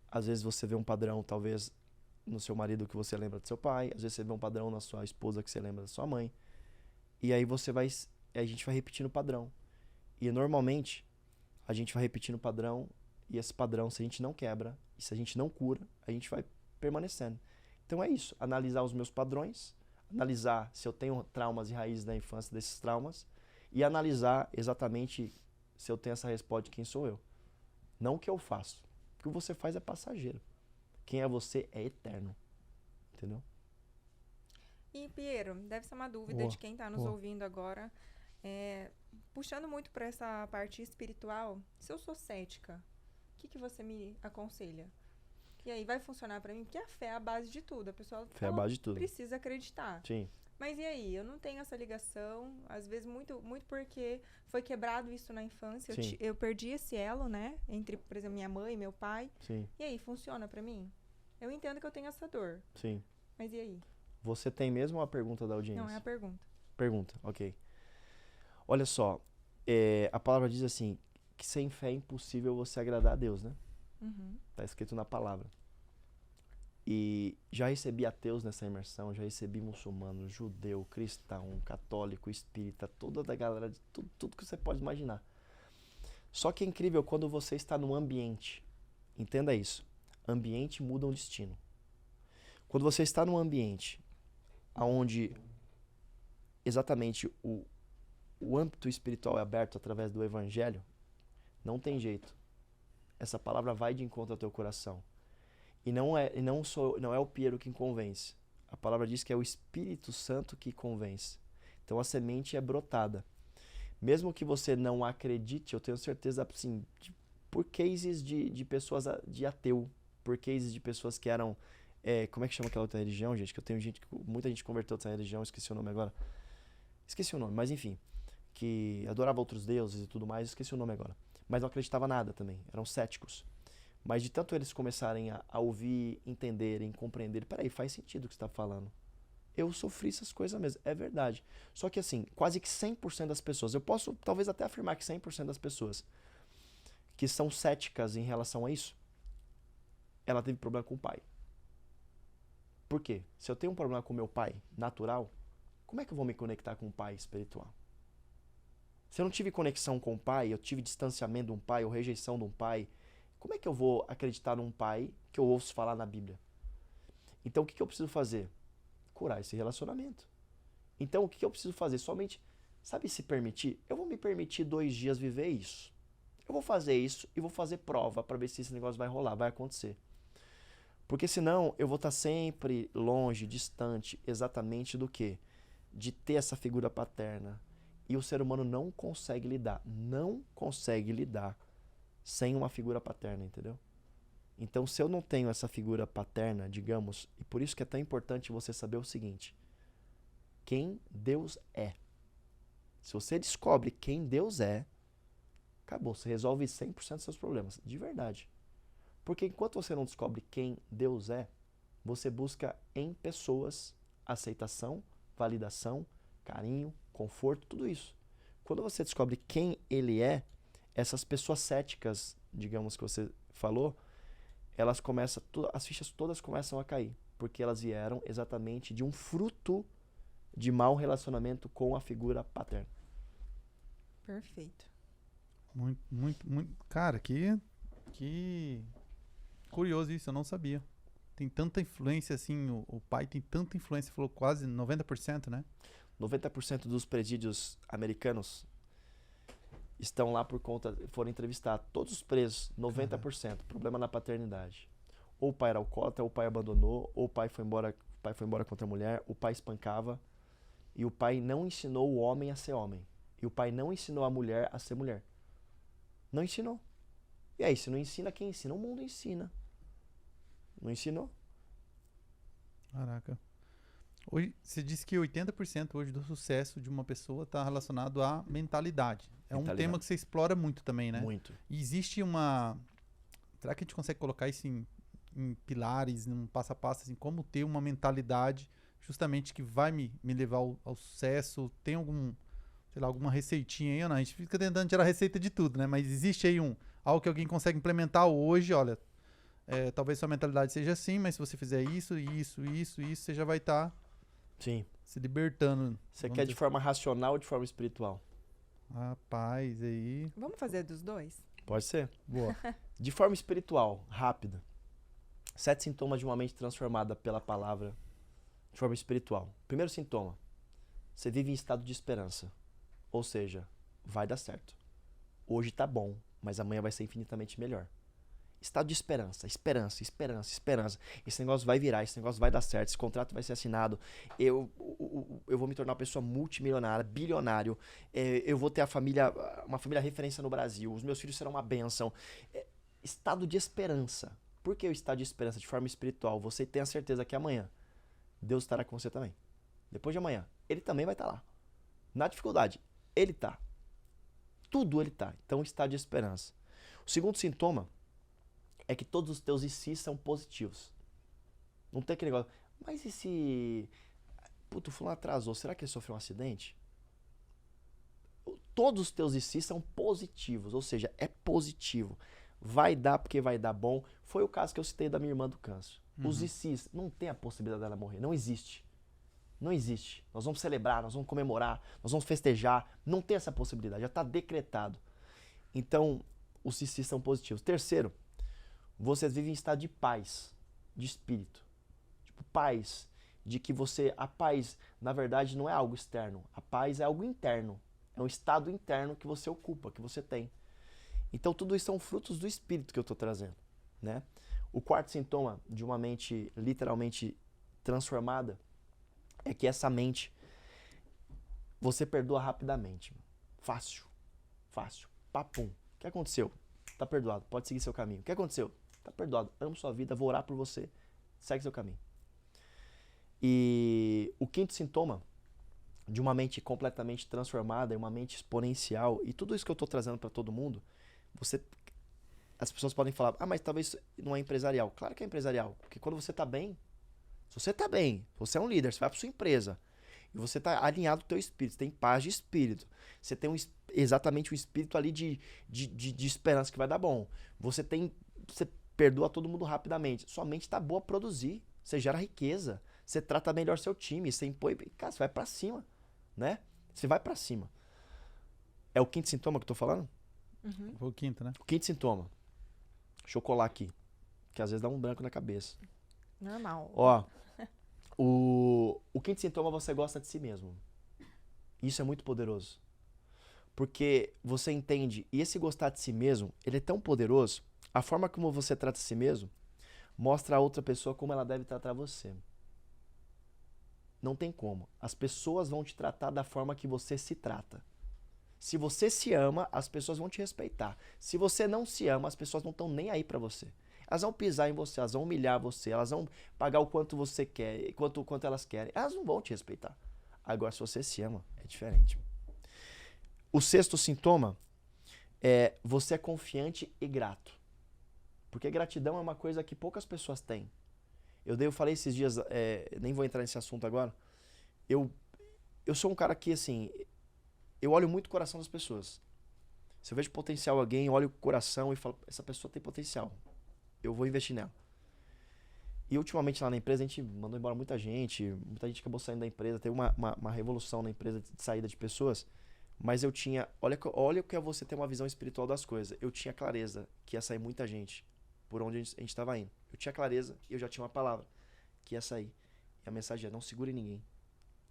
às vezes você vê um padrão, talvez no seu marido que você lembra do seu pai, às vezes você vê um padrão na sua esposa que você lembra da sua mãe. E aí a gente vai repetindo o padrão. E normalmente a gente vai repetindo o padrão, e esse padrão, se a gente não quebra, e se a gente não cura, a gente vai permanecendo. Então é isso, analisar os meus padrões, analisar se eu tenho traumas e raízes da infância desses traumas, e analisar exatamente se eu tenho essa resposta de quem sou eu. Não o que eu faço. O que você faz é passageiro. Quem é você é eterno. Entendeu? E, Piero, deve ser uma dúvida Boa, de quem está nos boa. ouvindo agora. Puxando muito para essa parte espiritual, se eu sou cética, o que você me aconselha? E aí, vai funcionar para mim? Porque a fé é a base de tudo. A pessoa Fé é a base de tudo. precisa acreditar. Sim. Mas e aí? Eu não tenho essa ligação, às vezes muito porque foi quebrado isso na infância. Sim. Eu perdi esse elo, né? Entre, por exemplo, minha mãe e meu pai. Sim. E aí, funciona pra mim? Eu entendo que eu tenho essa dor. Sim. Mas e aí? Você tem mesmo a pergunta da audiência? Não, é a pergunta. Pergunta, ok. Olha só, a palavra diz assim, que sem fé é impossível você agradar a Deus, né? Uhum. Tá escrito na palavra. E já recebi ateus nessa imersão, já recebi muçulmano, judeu, cristão, católico, espírita, toda da galera, tudo que você pode imaginar. Só que é incrível quando você está num ambiente, entenda isso, ambiente muda o destino. Quando você está num ambiente onde exatamente o âmbito espiritual é aberto através do evangelho, não tem jeito. Essa palavra vai de encontro ao teu coração. E não é o Piero que convence. A palavra diz que é o Espírito Santo que convence. Então a semente é brotada. Mesmo que você não acredite, eu tenho certeza, assim, por cases de pessoas de ateu, por cases de pessoas que eram... como é que chama aquela outra religião, gente? Que eu tenho muita gente converteu dessa religião, esqueci o nome agora. Esqueci o nome, mas enfim. Que adorava outros deuses e tudo mais, esqueci o nome agora. Mas não acreditava nada também, eram céticos. Mas de tanto eles começarem a ouvir, entenderem, compreender, peraí, faz sentido o que você está falando. Eu sofri essas coisas mesmo, é verdade. Só que assim, quase que 100% das pessoas, eu posso talvez até afirmar que 100% das pessoas que são céticas em relação a isso, ela teve problema com o pai. Por quê? Se eu tenho um problema com meu pai natural, como é que eu vou me conectar com o pai espiritual? Se eu não tive conexão com o pai, eu tive distanciamento de um pai ou rejeição de um pai, como é que eu vou acreditar num pai que eu ouço falar na Bíblia? Então, o que eu preciso fazer? Curar esse relacionamento. Então, o que eu preciso fazer? Somente, sabe, se permitir? Eu vou me permitir 2 dias viver isso. Eu vou fazer isso e vou fazer prova para ver se esse negócio vai rolar, vai acontecer. Porque senão, eu vou estar sempre longe, distante, exatamente do quê? De ter essa figura paterna. E o ser humano não consegue lidar sem uma figura paterna, entendeu? Então, se eu não tenho essa figura paterna, digamos, e por isso que é tão importante você saber o seguinte, quem Deus é. Se você descobre quem Deus é, acabou, você resolve 100% dos seus problemas, de verdade. Porque enquanto você não descobre quem Deus é, você busca em pessoas aceitação, validação, carinho, conforto, tudo isso. Quando você descobre quem Ele é, essas pessoas céticas, digamos que você falou, elas começam, as fichas todas começam a cair, porque elas vieram exatamente de um fruto de mau relacionamento com a figura paterna. Perfeito. Muito, muito, muito. Cara, que curioso isso, eu não sabia. Tem tanta influência assim, o pai tem tanta influência, falou quase 90%, né? 90% dos presídios americanos estão lá por conta, foram entrevistar todos os presos, 90%, problema na paternidade. Ou o pai era alcoólatra, ou o pai abandonou, ou o pai foi embora contra a mulher, o pai espancava, e o pai não ensinou o homem a ser homem. E o pai não ensinou a mulher a ser mulher. Não ensinou. E aí, se não ensina, quem ensina? O mundo ensina. Não ensinou? Caraca. Hoje, você disse que 80% hoje do sucesso de uma pessoa está relacionado à mentalidade. É um tema que você explora muito também, né? Muito. E existe uma... Será que a gente consegue colocar isso em pilares, num passo a passo, assim, como ter uma mentalidade justamente que vai me levar ao sucesso? Tem algum, sei lá, alguma receitinha aí ou não? A gente fica tentando tirar receita de tudo, né? Mas existe aí algo que alguém consegue implementar hoje, olha, talvez sua mentalidade seja assim, mas se você fizer isso, você já vai estar Sim. se libertando. Você quer de forma racional ou de forma espiritual? Rapaz, aí... Vamos fazer dos dois? Pode ser. Boa. De forma espiritual, rápida. 7 sintomas de uma mente transformada pela palavra de forma espiritual. Primeiro sintoma, você vive em estado de esperança. Ou seja, vai dar certo. Hoje tá bom, mas amanhã vai ser infinitamente melhor. Estado de esperança, esperança, esperança, esperança. Esse negócio vai virar, esse negócio vai dar certo, esse contrato vai ser assinado. Eu vou me tornar uma pessoa multimilionária, bilionário. Eu vou ter uma família referência no Brasil. Os meus filhos serão uma bênção. Estado de esperança. Por que o estado de esperança? De forma espiritual. Você tem a certeza que amanhã Deus estará com você também. Depois de amanhã, Ele também vai estar lá. Na dificuldade, Ele está. Tudo Ele está. Então, estado de esperança. O segundo sintoma é que todos os teus e se são positivos. Não tem aquele negócio, mas e se... Puto, o fulano atrasou, será que ele sofreu um acidente? Todos os teus e se são positivos, ou seja, é positivo. Vai dar porque vai dar bom. Foi o caso que eu citei da minha irmã do câncer. Os e se não tem a possibilidade dela morrer, não existe. Não existe. Nós vamos celebrar, nós vamos comemorar, nós vamos festejar. Não tem essa possibilidade, já está decretado. Então, os e se são positivos. Terceiro, vocês vivem em estado de paz, de espírito. Tipo, paz, de que a paz, na verdade, não é algo externo. A paz é algo interno. É um estado interno que você ocupa, que você tem. Então, tudo isso são frutos do espírito que eu estou trazendo, né? O quarto sintoma de uma mente literalmente transformada é que essa mente, você perdoa rapidamente. Fácil. Fácil. Papum. O que aconteceu? Tá perdoado. Pode seguir seu caminho. O que aconteceu? Tá perdoado. Amo sua vida, vou orar por você. Segue seu caminho. E o quinto sintoma de uma mente completamente transformada, uma mente exponencial, e tudo isso que eu estou trazendo para todo mundo, as pessoas podem falar, mas talvez não é empresarial. Claro que é empresarial, porque quando você está bem, se você está bem, você é um líder, você vai para sua empresa, e você está alinhado com o teu espírito, você tem paz de espírito, você tem exatamente o espírito ali de esperança que vai dar bom. Você perdoa todo mundo rapidamente. Sua mente está boa a produzir. Você gera riqueza. Você trata melhor seu time. Você impõe. Cara, você vai pra cima. Né? Você vai pra cima. É o quinto sintoma que eu tô falando? Uhum. Foi o quinto, né? O quinto sintoma. Deixa eu colar aqui. Que às vezes dá um branco na cabeça. Normal. Ó. O quinto sintoma, você gosta de si mesmo. Isso é muito poderoso. Porque você entende. E esse gostar de si mesmo, ele é tão poderoso. A forma como você trata a si mesmo mostra a outra pessoa como ela deve tratar você. Não tem como. As pessoas vão te tratar da forma que você se trata. Se você se ama, as pessoas vão te respeitar. Se você não se ama, as pessoas não estão nem aí pra você. Elas vão pisar em você, elas vão humilhar você, elas vão pagar o quanto você quer, quanto elas querem. Elas não vão te respeitar. Agora, se você se ama, é diferente. O sexto sintoma é você é confiante e grato. Porque gratidão é uma coisa que poucas pessoas têm. Eu falei esses dias, nem vou entrar nesse assunto agora. Eu sou um cara que, assim, eu olho muito o coração das pessoas. Se eu vejo potencial em alguém, eu olho o coração e falo, essa pessoa tem potencial. Eu vou investir nela. E ultimamente lá na empresa a gente mandou embora muita gente acabou saindo da empresa, teve uma revolução na empresa de saída de pessoas. Mas eu tinha, olha o que é você ter uma visão espiritual das coisas. Eu tinha clareza que ia sair muita gente por onde a gente estava indo. Eu tinha clareza e eu já tinha uma palavra que ia sair. E a mensagem é: não segure ninguém.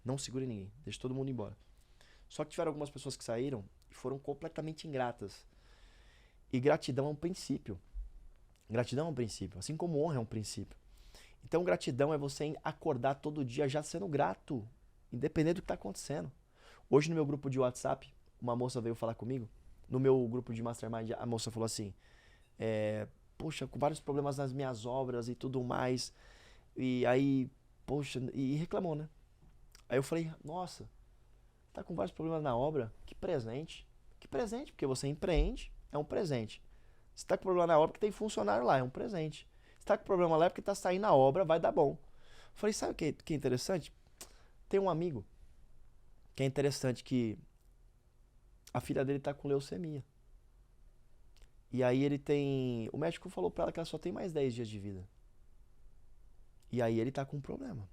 Não segure ninguém. Deixe todo mundo embora. Só que tiveram algumas pessoas que saíram e foram completamente ingratas. E gratidão é um princípio. Gratidão é um princípio, assim como honra é um princípio. Então gratidão é você acordar todo dia já sendo grato, independente do que está acontecendo. Hoje no meu grupo de WhatsApp, uma moça veio falar comigo. No meu grupo de Mastermind, a moça falou assim: poxa, com vários problemas nas minhas obras e tudo mais. E aí, poxa, e reclamou, né? Aí eu falei: nossa, tá com vários problemas na obra? Que presente. Que presente, porque você empreende, é um presente. Se tá com problema na obra, porque tem funcionário lá, é um presente. Se tá com problema lá, é porque tá saindo a obra, vai dar bom. Eu falei: sabe o que é interessante? Tem um amigo que é interessante, que a filha dele tá com leucemia. E aí ele tem... O médico falou pra ela que ela só tem mais 10 dias de vida. E aí ele tá com um problema.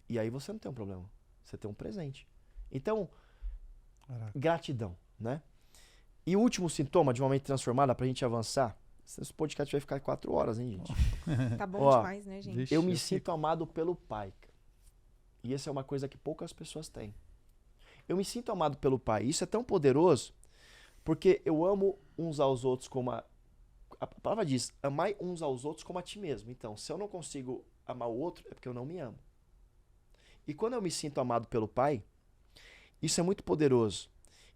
E aí você não tem um problema. Você tem um presente. Então, gratidão, né? E o último sintoma de uma mente transformada, pra gente avançar, esse podcast vai ficar 4 horas, hein, gente? Tá bom demais, né, gente? Vixe, Eu me sinto amado pelo Pai. E essa é uma coisa que poucas pessoas têm. Eu me sinto amado pelo Pai. Isso é tão poderoso, porque eu amo uns aos outros como a palavra diz: amai uns aos outros como a ti mesmo. Então, se eu não consigo amar o outro, é porque eu não me amo. E quando eu me sinto amado pelo Pai, isso é muito poderoso.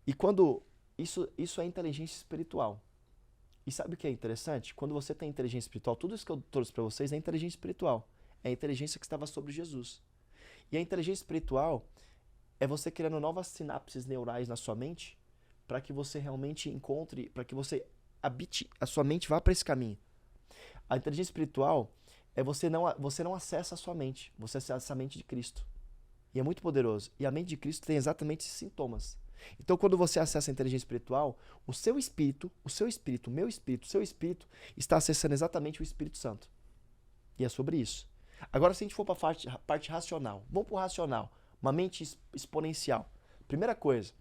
E quando... Isso é inteligência espiritual. E sabe o que é interessante? Quando você tem inteligência espiritual, tudo isso que eu trouxe para vocês é inteligência espiritual. É a inteligência que estava sobre Jesus. E a inteligência espiritual é você criando novas sinapses neurais na sua mente para que você realmente encontre, para que você habite, a sua mente vá para esse caminho. A inteligência espiritual é você não acessa a sua mente, você acessa a mente de Cristo. E é muito poderoso. E a mente de Cristo tem exatamente esses sintomas. Então, quando você acessa a inteligência espiritual, o meu espírito, o seu espírito está acessando exatamente o Espírito Santo. E é sobre isso. Agora, se a gente for para a parte racional, vamos para o racional, uma mente exponencial. Primeira coisa,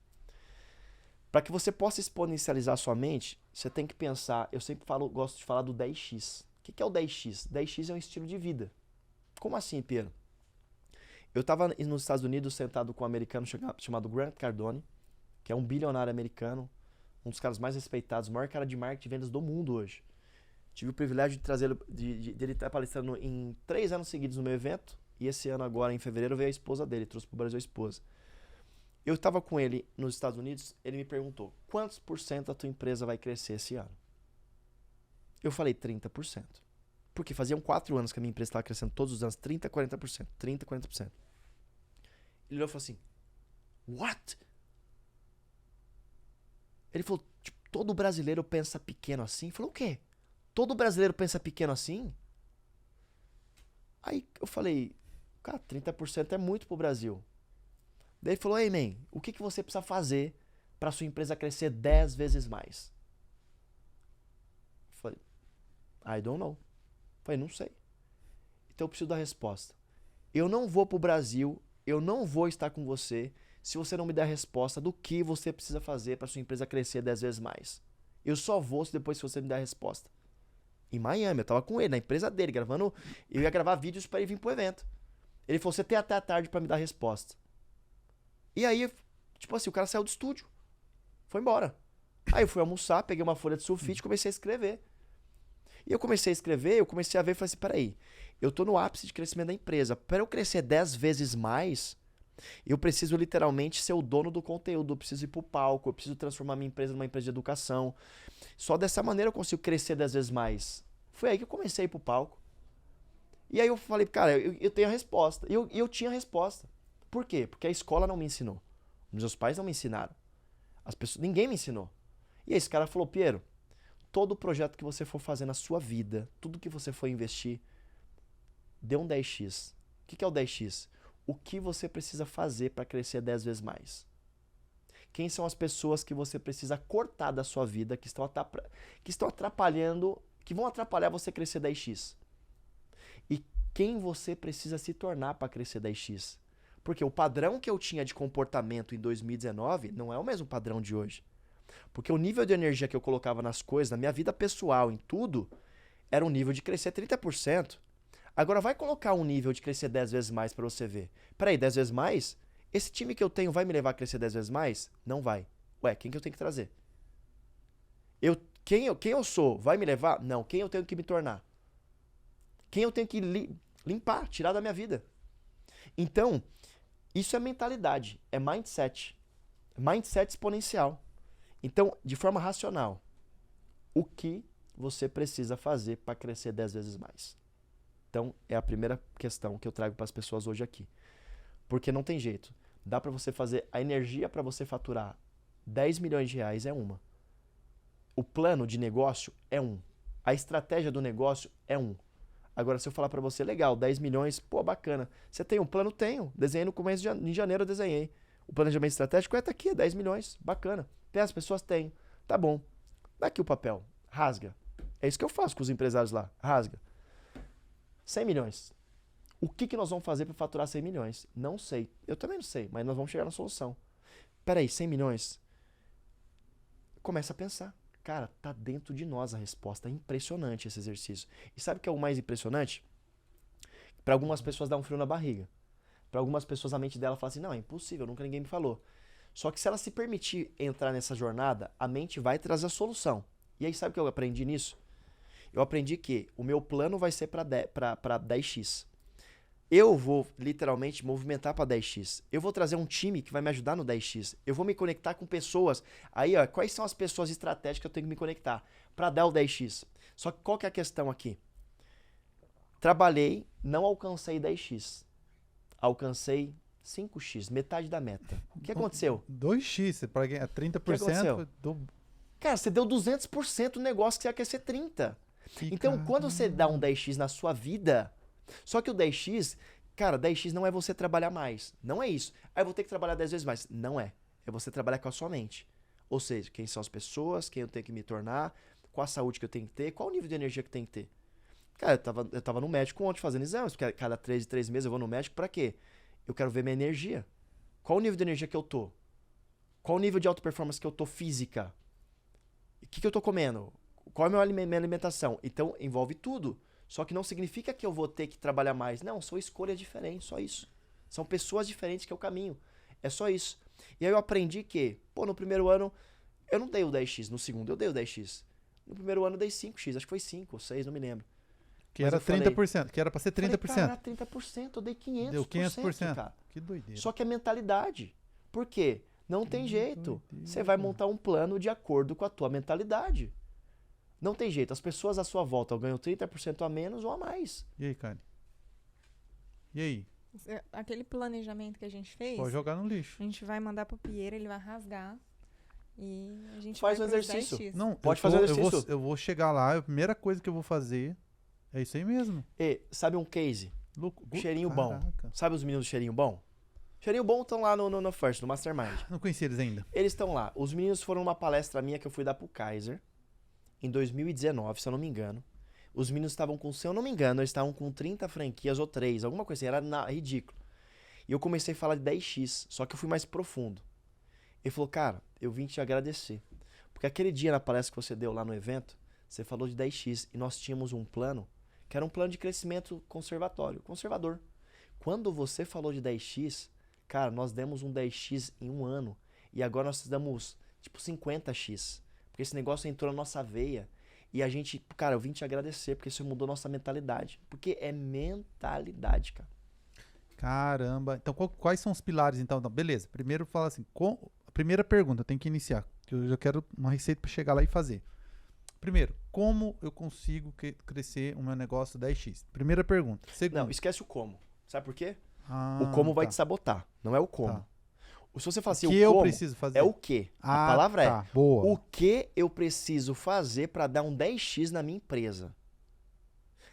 para que você possa exponencializar a sua mente, você tem que pensar, eu sempre gosto de falar do 10x. O que é o 10x? 10x é um estilo de vida. Como assim, Pedro? Eu estava nos Estados Unidos sentado com um americano chamado Grant Cardone, que é um bilionário americano, um dos caras mais respeitados, o maior cara de marketing e vendas do mundo hoje. Tive o privilégio de trazê-lo, de ele estar palestrando em 3 anos seguidos no meu evento, e esse ano agora, em fevereiro, veio a esposa dele, trouxe para o Brasil a esposa. Eu estava com ele nos Estados Unidos, ele me perguntou: quantos % a tua empresa vai crescer esse ano? Eu falei 30%. Porque faziam 4 anos que a minha empresa estava crescendo todos os anos, 30%, 40%, 30%, 40%. Ele olhou e falou assim: what? Ele falou: tipo, todo brasileiro pensa pequeno assim? Eu falei: o quê? Todo brasileiro pensa pequeno assim? Aí eu falei: cara, 30% é muito pro Brasil. Daí ele falou: ei, man, o que você precisa fazer para sua empresa crescer 10 vezes mais? Eu falei: I don't know. Eu falei: não sei. Então eu preciso da resposta. Eu não vou pro Brasil, eu não vou estar com você se você não me der a resposta do que você precisa fazer para sua empresa crescer 10 vezes mais. Eu só vou depois se você me der a resposta. Em Miami, eu tava com ele, na empresa dele, gravando. Eu ia gravar vídeos para ele vir pro evento. Ele falou: você tem até a tarde para me dar a resposta. E aí, tipo assim, o cara saiu do estúdio. Foi embora. Aí eu fui almoçar, peguei uma folha de sulfite e comecei a escrever. E eu comecei a escrever, eu comecei a ver e falei assim: peraí, eu tô no ápice de crescimento da empresa. Para eu crescer 10 vezes mais, eu preciso literalmente ser o dono do conteúdo, eu preciso ir pro palco, eu preciso transformar minha empresa numa empresa de educação. Só dessa maneira eu consigo crescer 10 vezes mais. Foi aí que eu comecei a ir pro palco. E aí eu falei: cara, eu tenho a resposta. E eu tinha a resposta. Por quê? Porque a escola não me ensinou. Meus pais não me ensinaram. Ninguém me ensinou. E aí esse cara falou: Piero, todo projeto que você for fazer na sua vida, tudo que você for investir, dê um 10x. O que é o 10x? O que você precisa fazer para crescer 10 vezes mais? Quem são as pessoas que você precisa cortar da sua vida, que estão atrapalhando, que vão atrapalhar você crescer 10x? E quem você precisa se tornar para crescer 10x? Porque o padrão que eu tinha de comportamento em 2019 não é o mesmo padrão de hoje. Porque o nível de energia que eu colocava nas coisas, na minha vida pessoal, em tudo, era um nível de crescer 30%. Agora vai colocar um nível de crescer 10 vezes mais para você ver. Peraí, 10 vezes mais? Esse time que eu tenho vai me levar a crescer 10 vezes mais? Não vai. Ué, quem que eu tenho que trazer? Quem eu sou vai me levar? Não. Quem eu tenho que me tornar? Quem eu tenho que limpar, tirar da minha vida? Então, isso é mentalidade, é mindset. Mindset exponencial. Então, de forma racional, o que você precisa fazer para crescer 10 vezes mais? Então, é a primeira questão que eu trago para as pessoas hoje aqui. Porque não tem jeito. Dá para você fazer a energia para você faturar 10 milhões de reais é uma. O plano de negócio é um. A estratégia do negócio é um. Agora, se eu falar para você, legal, 10 milhões, pô, bacana. Você tem um plano? Tenho. Desenhei no começo de janeiro, eu desenhei. O planejamento estratégico tá aqui, 10 milhões, bacana. As pessoas têm. Tá bom. Dá aqui o papel. Rasga. É isso que eu faço com os empresários lá. Rasga. 100 milhões. O que nós vamos fazer para faturar 100 milhões? Não sei. Eu também não sei, mas nós vamos chegar na solução. Peraí, 100 milhões? Começa a pensar. Cara, tá dentro de nós a resposta. É impressionante esse exercício. E sabe o que é o mais impressionante? Para algumas pessoas dá um frio na barriga. Para algumas pessoas a mente dela fala assim, não, é impossível, nunca ninguém me falou. Só que se ela se permitir entrar nessa jornada, a mente vai trazer a solução. E aí sabe o que eu aprendi nisso? Eu aprendi que o meu plano vai ser para 10x. Eu vou literalmente movimentar para 10x. Eu vou trazer um time que vai me ajudar no 10x. Eu vou me conectar com pessoas. Aí, ó, quais são as pessoas estratégicas que eu tenho que me conectar para dar o 10x? Só que qual que é a questão aqui? Trabalhei, não alcancei 10x. Alcancei 5x, metade da meta. O que aconteceu? 2x, você para ganhar 30%. O que aconteceu? Cara, você deu 200% no negócio que você quer ser 30%. Então, quando você dá um 10x na sua vida... Só que o 10x, cara, 10x não é você trabalhar mais. Não é isso. Aí eu vou ter que trabalhar 10 vezes mais. Não é. É você trabalhar com a sua mente. Ou seja, quem são as pessoas, quem eu tenho que me tornar, qual a saúde que eu tenho que ter, qual o nível de energia que tem que ter. Cara, eu tava no médico ontem fazendo exames, porque cada 3 meses eu vou no médico pra quê? Eu quero ver minha energia. Qual o nível de energia que eu tô? Qual o nível de alta performance que eu tô física? O que eu tô comendo? Qual é a minha alimentação? Então, envolve tudo. Só que não significa que eu vou ter que trabalhar mais. Não, são escolhas diferentes, só isso. São pessoas diferentes que é o caminho. É só isso. E aí eu aprendi que, no primeiro ano, eu não dei o 10x. No segundo, eu dei o 10x. No primeiro ano, eu dei 5x. Acho que foi 5 ou 6, não me lembro. Que era 30%, que era pra ser 30%. Cara, 30%, eu dei 500%. Deu 500%. Cara. Que doideira. Só que é mentalidade. Por quê? Não tem jeito. Você vai montar um plano de acordo com a tua mentalidade. Não tem jeito. As pessoas à sua volta ganham 30% a menos ou a mais. E aí, Karen? E aí? Aquele planejamento que a gente fez, Pode jogar no lixo. a gente vai mandar pro Pierre, ele vai rasgar e a gente Faz vai um pros exercício. 10x. Não, Pode fazer o exercício. Eu vou chegar lá, a primeira coisa que eu vou fazer é isso aí mesmo. E sabe um case? Cheirinho bom. Caraca. Sabe os meninos do cheirinho bom? Cheirinho bom estão lá no First, no Mastermind. Não conheci eles ainda. Eles estão lá. Os meninos foram numa palestra minha que eu fui dar pro Kaiser em 2019, se eu não me engano. Os meninos estavam com, se eu não me engano, eles estavam com 30 franquias ou 3, alguma coisa assim, era ridículo. E eu comecei a falar de 10x, só que eu fui mais profundo. Ele falou, cara, eu vim te agradecer. Porque aquele dia na palestra que você deu lá no evento, você falou de 10x e nós tínhamos um plano, que era um plano de crescimento conservador. Quando você falou de 10x, cara, nós demos um 10x em um ano e agora nós damos tipo 50x. Porque esse negócio entrou na nossa veia e a gente, cara, eu vim te agradecer porque isso mudou nossa mentalidade. Porque é mentalidade, cara. Caramba. Então, quais são os pilares, então? Não, beleza. Primeiro, fala assim, a primeira pergunta, eu tenho que iniciar, que eu já quero uma receita para chegar lá e fazer. Primeiro, como eu consigo crescer o meu negócio 10x? Primeira pergunta. Segundo. Não, esquece o como. Sabe por quê? Ah, o como vai te sabotar, não é o como. Tá. Se você falar assim, O o que como eu preciso fazer? é o quê? A palavra tá. é Boa. o que eu preciso fazer para dar um 10x na minha empresa.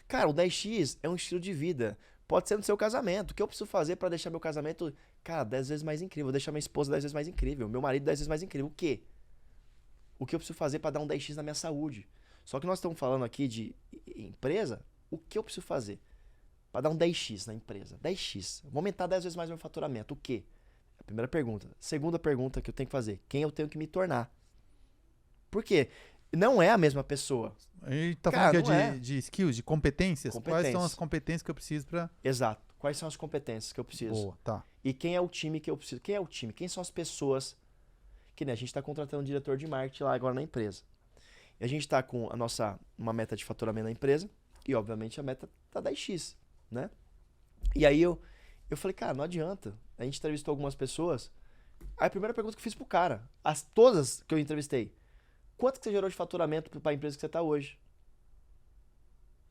Cara, o 10x é um estilo de vida. Pode ser no seu casamento. O que eu preciso fazer para deixar meu casamento, cara, 10 vezes mais incrível? Vou deixar minha esposa 10 vezes mais incrível. Meu marido 10 vezes mais incrível. O quê? O que eu preciso fazer para dar um 10x na minha saúde? Só que nós estamos falando aqui de empresa. O que eu preciso fazer para dar um 10x na empresa. 10x. Vou aumentar 10 vezes mais meu faturamento. O quê? A primeira pergunta. Segunda pergunta que eu tenho que fazer. Quem eu tenho que me tornar? Por quê? Não é a mesma pessoa. Ele tá Cara, falando que não é de skills, de competências? Quais são Competências. as competências que eu preciso pra... Exato. Quais são as competências que eu preciso? Boa, tá. E quem é o time que eu preciso? Quem é o time? Quem são as pessoas? Que né, a gente está contratando um diretor de marketing lá agora na empresa. E a gente está com uma meta de faturamento na empresa. E, obviamente, a meta tá 10x, né? E aí eu falei, cara, não adianta. A gente entrevistou algumas pessoas. Aí a primeira pergunta que eu fiz pro cara, todas que eu entrevistei, quanto que você gerou de faturamento para a empresa que você tá hoje?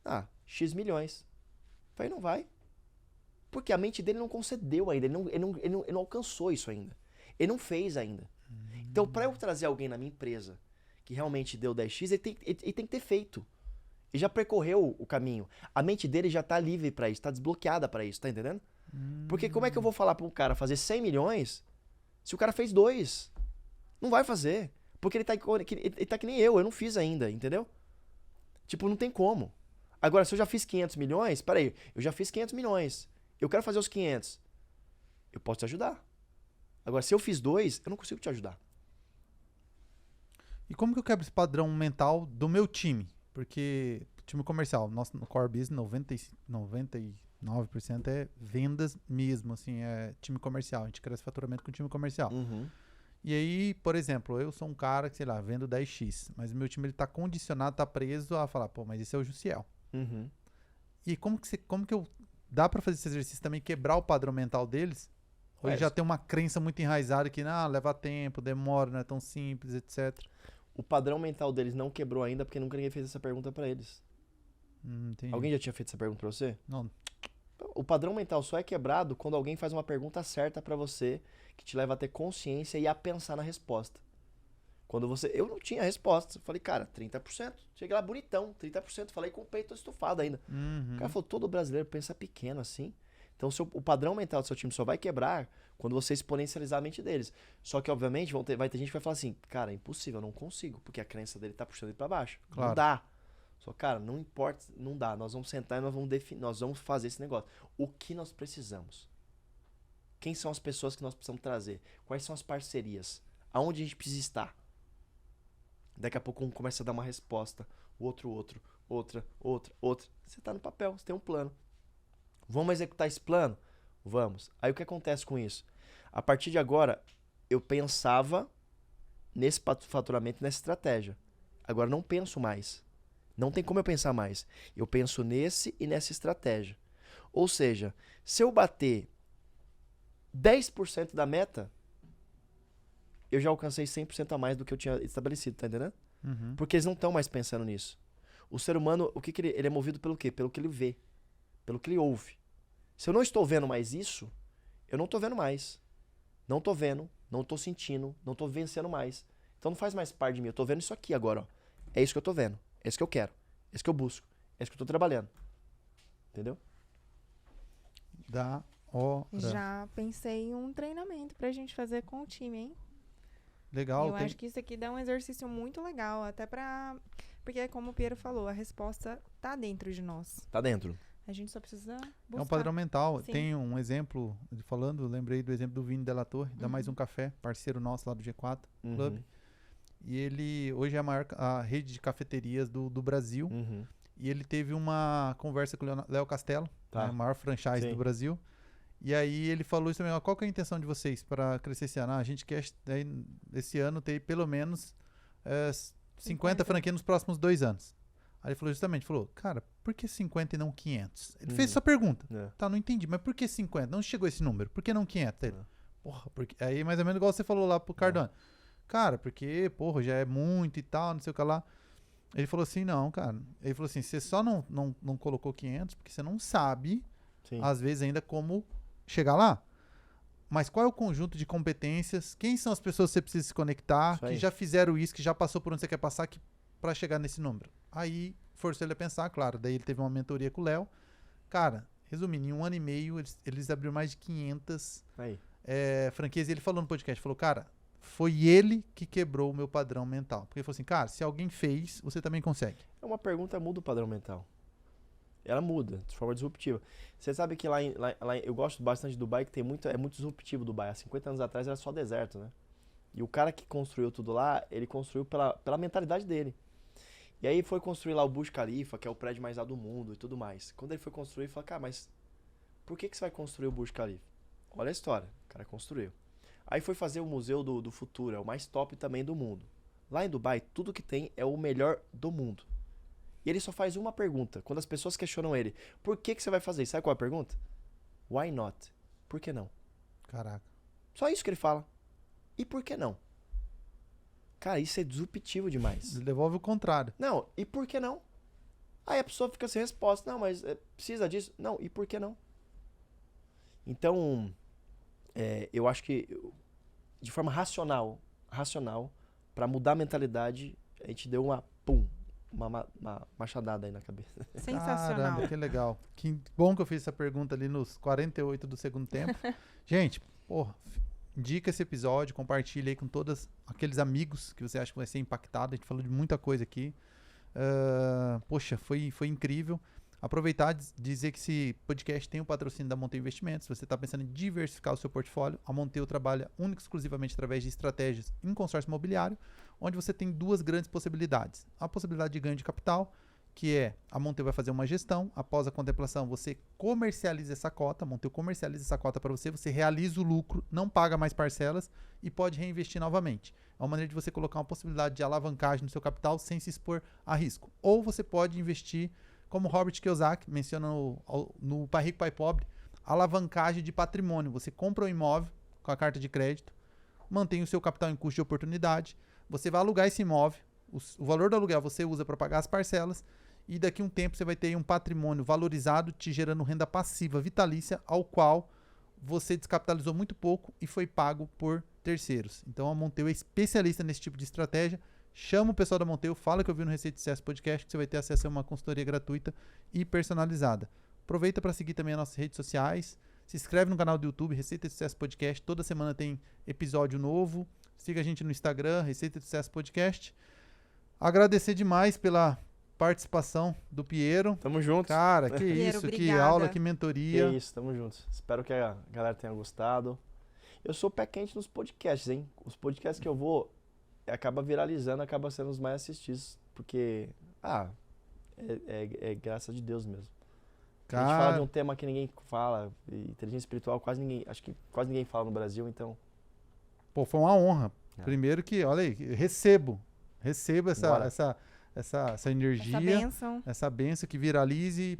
Ah, X milhões. Eu falei, não vai. Porque a mente dele não concedeu ainda, ele não alcançou isso ainda. Ele não fez ainda. Então, para eu trazer alguém na minha empresa que realmente deu 10x, ele tem que ter feito. Ele já percorreu o caminho. A mente dele já tá livre para isso, tá desbloqueada para isso, tá entendendo? Porque como é que eu vou falar para um cara fazer 100 milhões se o cara fez 2? Não vai fazer. Porque ele tá que nem eu não fiz ainda, entendeu? Tipo, não tem como. Agora, se eu já fiz 500 milhões, peraí, eu já fiz 500 milhões. Eu quero fazer os 500. Eu posso te ajudar. Agora, se eu fiz 2, eu não consigo te ajudar. E como que eu quebro esse padrão mental do meu time? Porque time comercial, nosso no core business, 99% é vendas mesmo, assim, é time comercial. A gente cresce faturamento com time comercial. E aí, por exemplo, eu sou um cara que, sei lá, vendo 10x, mas o meu time ele tá condicionado, tá preso a falar, pô, mas esse é o Jussiel. E como que eu dá pra fazer esse exercício também, quebrar o padrão mental deles? Ou já tem uma crença muito enraizada que, leva tempo, demora, não é tão simples, etc. O padrão mental deles não quebrou ainda porque nunca ninguém fez essa pergunta pra eles. Entendi. Alguém já tinha feito essa pergunta pra você? Não. O padrão mental só é quebrado quando alguém faz uma pergunta certa pra você, que te leva a ter consciência e a pensar na resposta. Quando você... Eu não tinha resposta. Eu falei, cara, 30%. Cheguei lá bonitão, 30%. Falei com o peito estufado ainda. O cara falou, todo brasileiro pensa pequeno assim. Então, o padrão mental do seu time só vai quebrar quando você exponencializar a mente deles. Só que, obviamente, vai ter gente que vai falar assim, cara, é impossível, eu não consigo, porque a crença dele tá puxando ele pra baixo. Claro. Não dá. Só, cara, não importa, não dá. Nós vamos sentar e nós vamos fazer esse negócio. O que nós precisamos? Quem são as pessoas que nós precisamos trazer? Quais são as parcerias? Aonde a gente precisa estar? Daqui a pouco um começa a dar uma resposta. Outra. Você tá no papel, você tem um plano. Vamos executar esse plano? Vamos. Aí o que acontece com isso? A partir de agora, eu pensava nesse faturamento, nessa estratégia. Agora não penso mais. Não tem como eu pensar mais. Eu penso nesse e nessa estratégia. Ou seja, se eu bater 10% da meta, eu já alcancei 100% a mais do que eu tinha estabelecido, tá entendendo? Porque eles não estão mais pensando nisso. O ser humano, o que ele é movido pelo quê? Pelo que ele vê. Pelo que ele ouve. Se eu não estou vendo mais isso, eu não estou vendo mais. Não estou vendo, não estou sentindo, não estou vencendo mais. Então não faz mais parte de mim. Eu estou vendo isso aqui agora, ó. É isso que eu estou vendo. É isso que eu quero. É isso que eu busco. É isso que eu estou trabalhando. Entendeu? Da hora. Já pensei em um treinamento pra gente fazer com o time, hein? Legal. Eu acho que isso aqui dá um exercício muito legal, até pra... Porque, como o Piero falou, a resposta tá dentro de nós. Tá dentro. A gente só precisa buscar. É um padrão mental. Sim. Tem um exemplo, falando, lembrei do exemplo do Vini Della Torre, da Mais Um Café, parceiro nosso lá do G4 Club. E ele hoje é a rede de cafeterias do Brasil. E ele teve uma conversa com o Léo Castelo, Tá. né, o maior franchise do Brasil. E aí ele falou isso também, ó, qual que é a intenção de vocês para crescer esse ano? A gente quer esse ano ter pelo menos 50 franquias nos próximos 2 anos. Aí ele falou justamente, cara, por que 50 e não 500? Ele fez essa pergunta. Tá, não entendi, mas por que 50? Não chegou esse número, por que não 500? Ele, porra, porque... Aí mais ou menos igual você falou lá pro Cardone. Cara, porque, porra, já é muito e tal, não sei o que lá. Ele falou assim, não, cara. Ele falou assim, você só não colocou 500 porque você não sabe, às vezes, ainda como chegar lá. Mas qual é o conjunto de competências? Quem são as pessoas que você precisa se conectar, que já fizeram isso, que já passou por onde você quer passar, para chegar nesse número? Aí forçou ele a pensar, claro. Daí ele teve uma mentoria com o Léo. Cara, resumindo, em 1 ano e meio, eles abriram mais de 500 franquias. E ele falou no podcast, falou, cara, foi ele que quebrou o meu padrão mental. Porque ele falou assim, cara, se alguém fez, você também consegue. É uma pergunta, muda o padrão mental. ela muda de forma disruptiva. Você sabe que eu gosto bastante de Dubai, que é muito disruptivo Dubai. Há 50 anos atrás era só deserto, né? E o cara que construiu tudo lá, ele construiu pela mentalidade dele. E aí foi construir lá o Burj Khalifa, que é o prédio mais alto do mundo e tudo mais. Quando ele foi construir, ele falou, cara, mas por que você vai construir o Burj Khalifa? Olha a história, o cara construiu. Aí foi fazer o Museu do Futuro, é o mais top também do mundo. Lá em Dubai, tudo que tem é o melhor do mundo. E ele só faz uma pergunta. Quando as pessoas questionam ele, por que você vai fazer isso? Sabe qual é a pergunta? Why not? Por que não? Caraca. Só isso que ele fala. E por que não? Cara, isso é disruptivo demais. Ele devolve o contrário. Não, e por que não? Aí a pessoa fica sem resposta. Não, mas precisa disso? Não, e por que não? Então, eu acho que de forma racional, para mudar a mentalidade, a gente deu uma machadada aí na cabeça. Sensacional. Caramba, que legal. Que bom que eu fiz essa pergunta ali nos 48 do segundo tempo. Gente, porra, indica esse episódio, compartilha aí com todos aqueles amigos que você acha que vai ser impactado. A gente falou de muita coisa aqui. Poxa, foi incrível. Aproveitar e dizer que esse podcast tem o patrocínio da Monteu Investimentos. Se você está pensando em diversificar o seu portfólio, a Monteu trabalha única e exclusivamente através de estratégias em consórcio imobiliário, onde você tem duas grandes possibilidades. A possibilidade de ganho de capital, que é a Monteu vai fazer uma gestão, após a contemplação você comercializa essa cota, a Monteu comercializa essa cota para você, você realiza o lucro, não paga mais parcelas e pode reinvestir novamente. É uma maneira de você colocar uma possibilidade de alavancagem no seu capital sem se expor a risco. Ou você pode investir, como Robert Kiyosaki menciona no Pai Rico, Pai Pobre, alavancagem de patrimônio. Você compra um imóvel com a carta de crédito, mantém o seu capital em custo de oportunidade, você vai alugar esse imóvel, o valor do aluguel você usa para pagar as parcelas e daqui a um tempo você vai ter um patrimônio valorizado te gerando renda passiva vitalícia ao qual você descapitalizou muito pouco e foi pago por terceiros. Então a Monteu é especialista nesse tipo de estratégia. Chama o pessoal da Monteu, fala que eu vi no Receita de Sucesso Podcast, que você vai ter acesso a uma consultoria gratuita e personalizada. Aproveita para seguir também as nossas redes sociais. Se inscreve no canal do YouTube, Receita de Sucesso Podcast. Toda semana tem episódio novo. Siga a gente no Instagram, Receita de Sucesso Podcast. Agradecer demais pela participação do Piero. Tamo junto. Cara, que Piero, isso, que obrigada. aula, que mentoria. Que isso, tamo juntos. Espero que a galera tenha gostado. Eu sou pé quente nos podcasts, hein? Os podcasts que eu vou acaba viralizando, acaba sendo os mais assistidos, porque é graça de Deus mesmo. A gente fala de um tema que ninguém fala, inteligência espiritual, acho que quase ninguém fala no Brasil, então... Pô, foi uma honra. Primeiro que, olha aí, recebo essa energia, essa bênção que viralize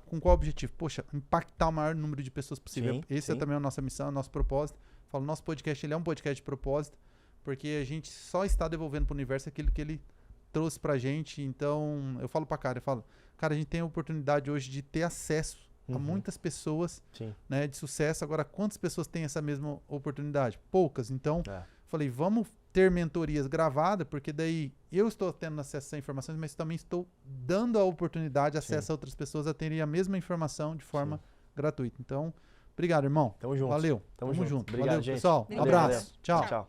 com qual objetivo? Poxa, impactar o maior número de pessoas possível. Sim, Esse é também a nossa missão, o nosso propósito. Falo, nosso podcast ele é um podcast de propósito, porque a gente só está devolvendo para o universo aquilo que ele trouxe pra gente. Então, eu falo pra cara, a gente tem a oportunidade hoje de ter acesso a muitas pessoas, né, de sucesso. Agora, quantas pessoas têm essa mesma oportunidade? Poucas. Então, falei, vamos ter mentorias gravadas, porque daí eu estou tendo acesso a informações, mas também estou dando a oportunidade, acesso a outras pessoas a terem a mesma informação de forma gratuita. Então, obrigado, irmão. Tamo junto. Valeu. Tamo junto. Obrigado, Valeu, gente. pessoal. Um abraço. Tchau.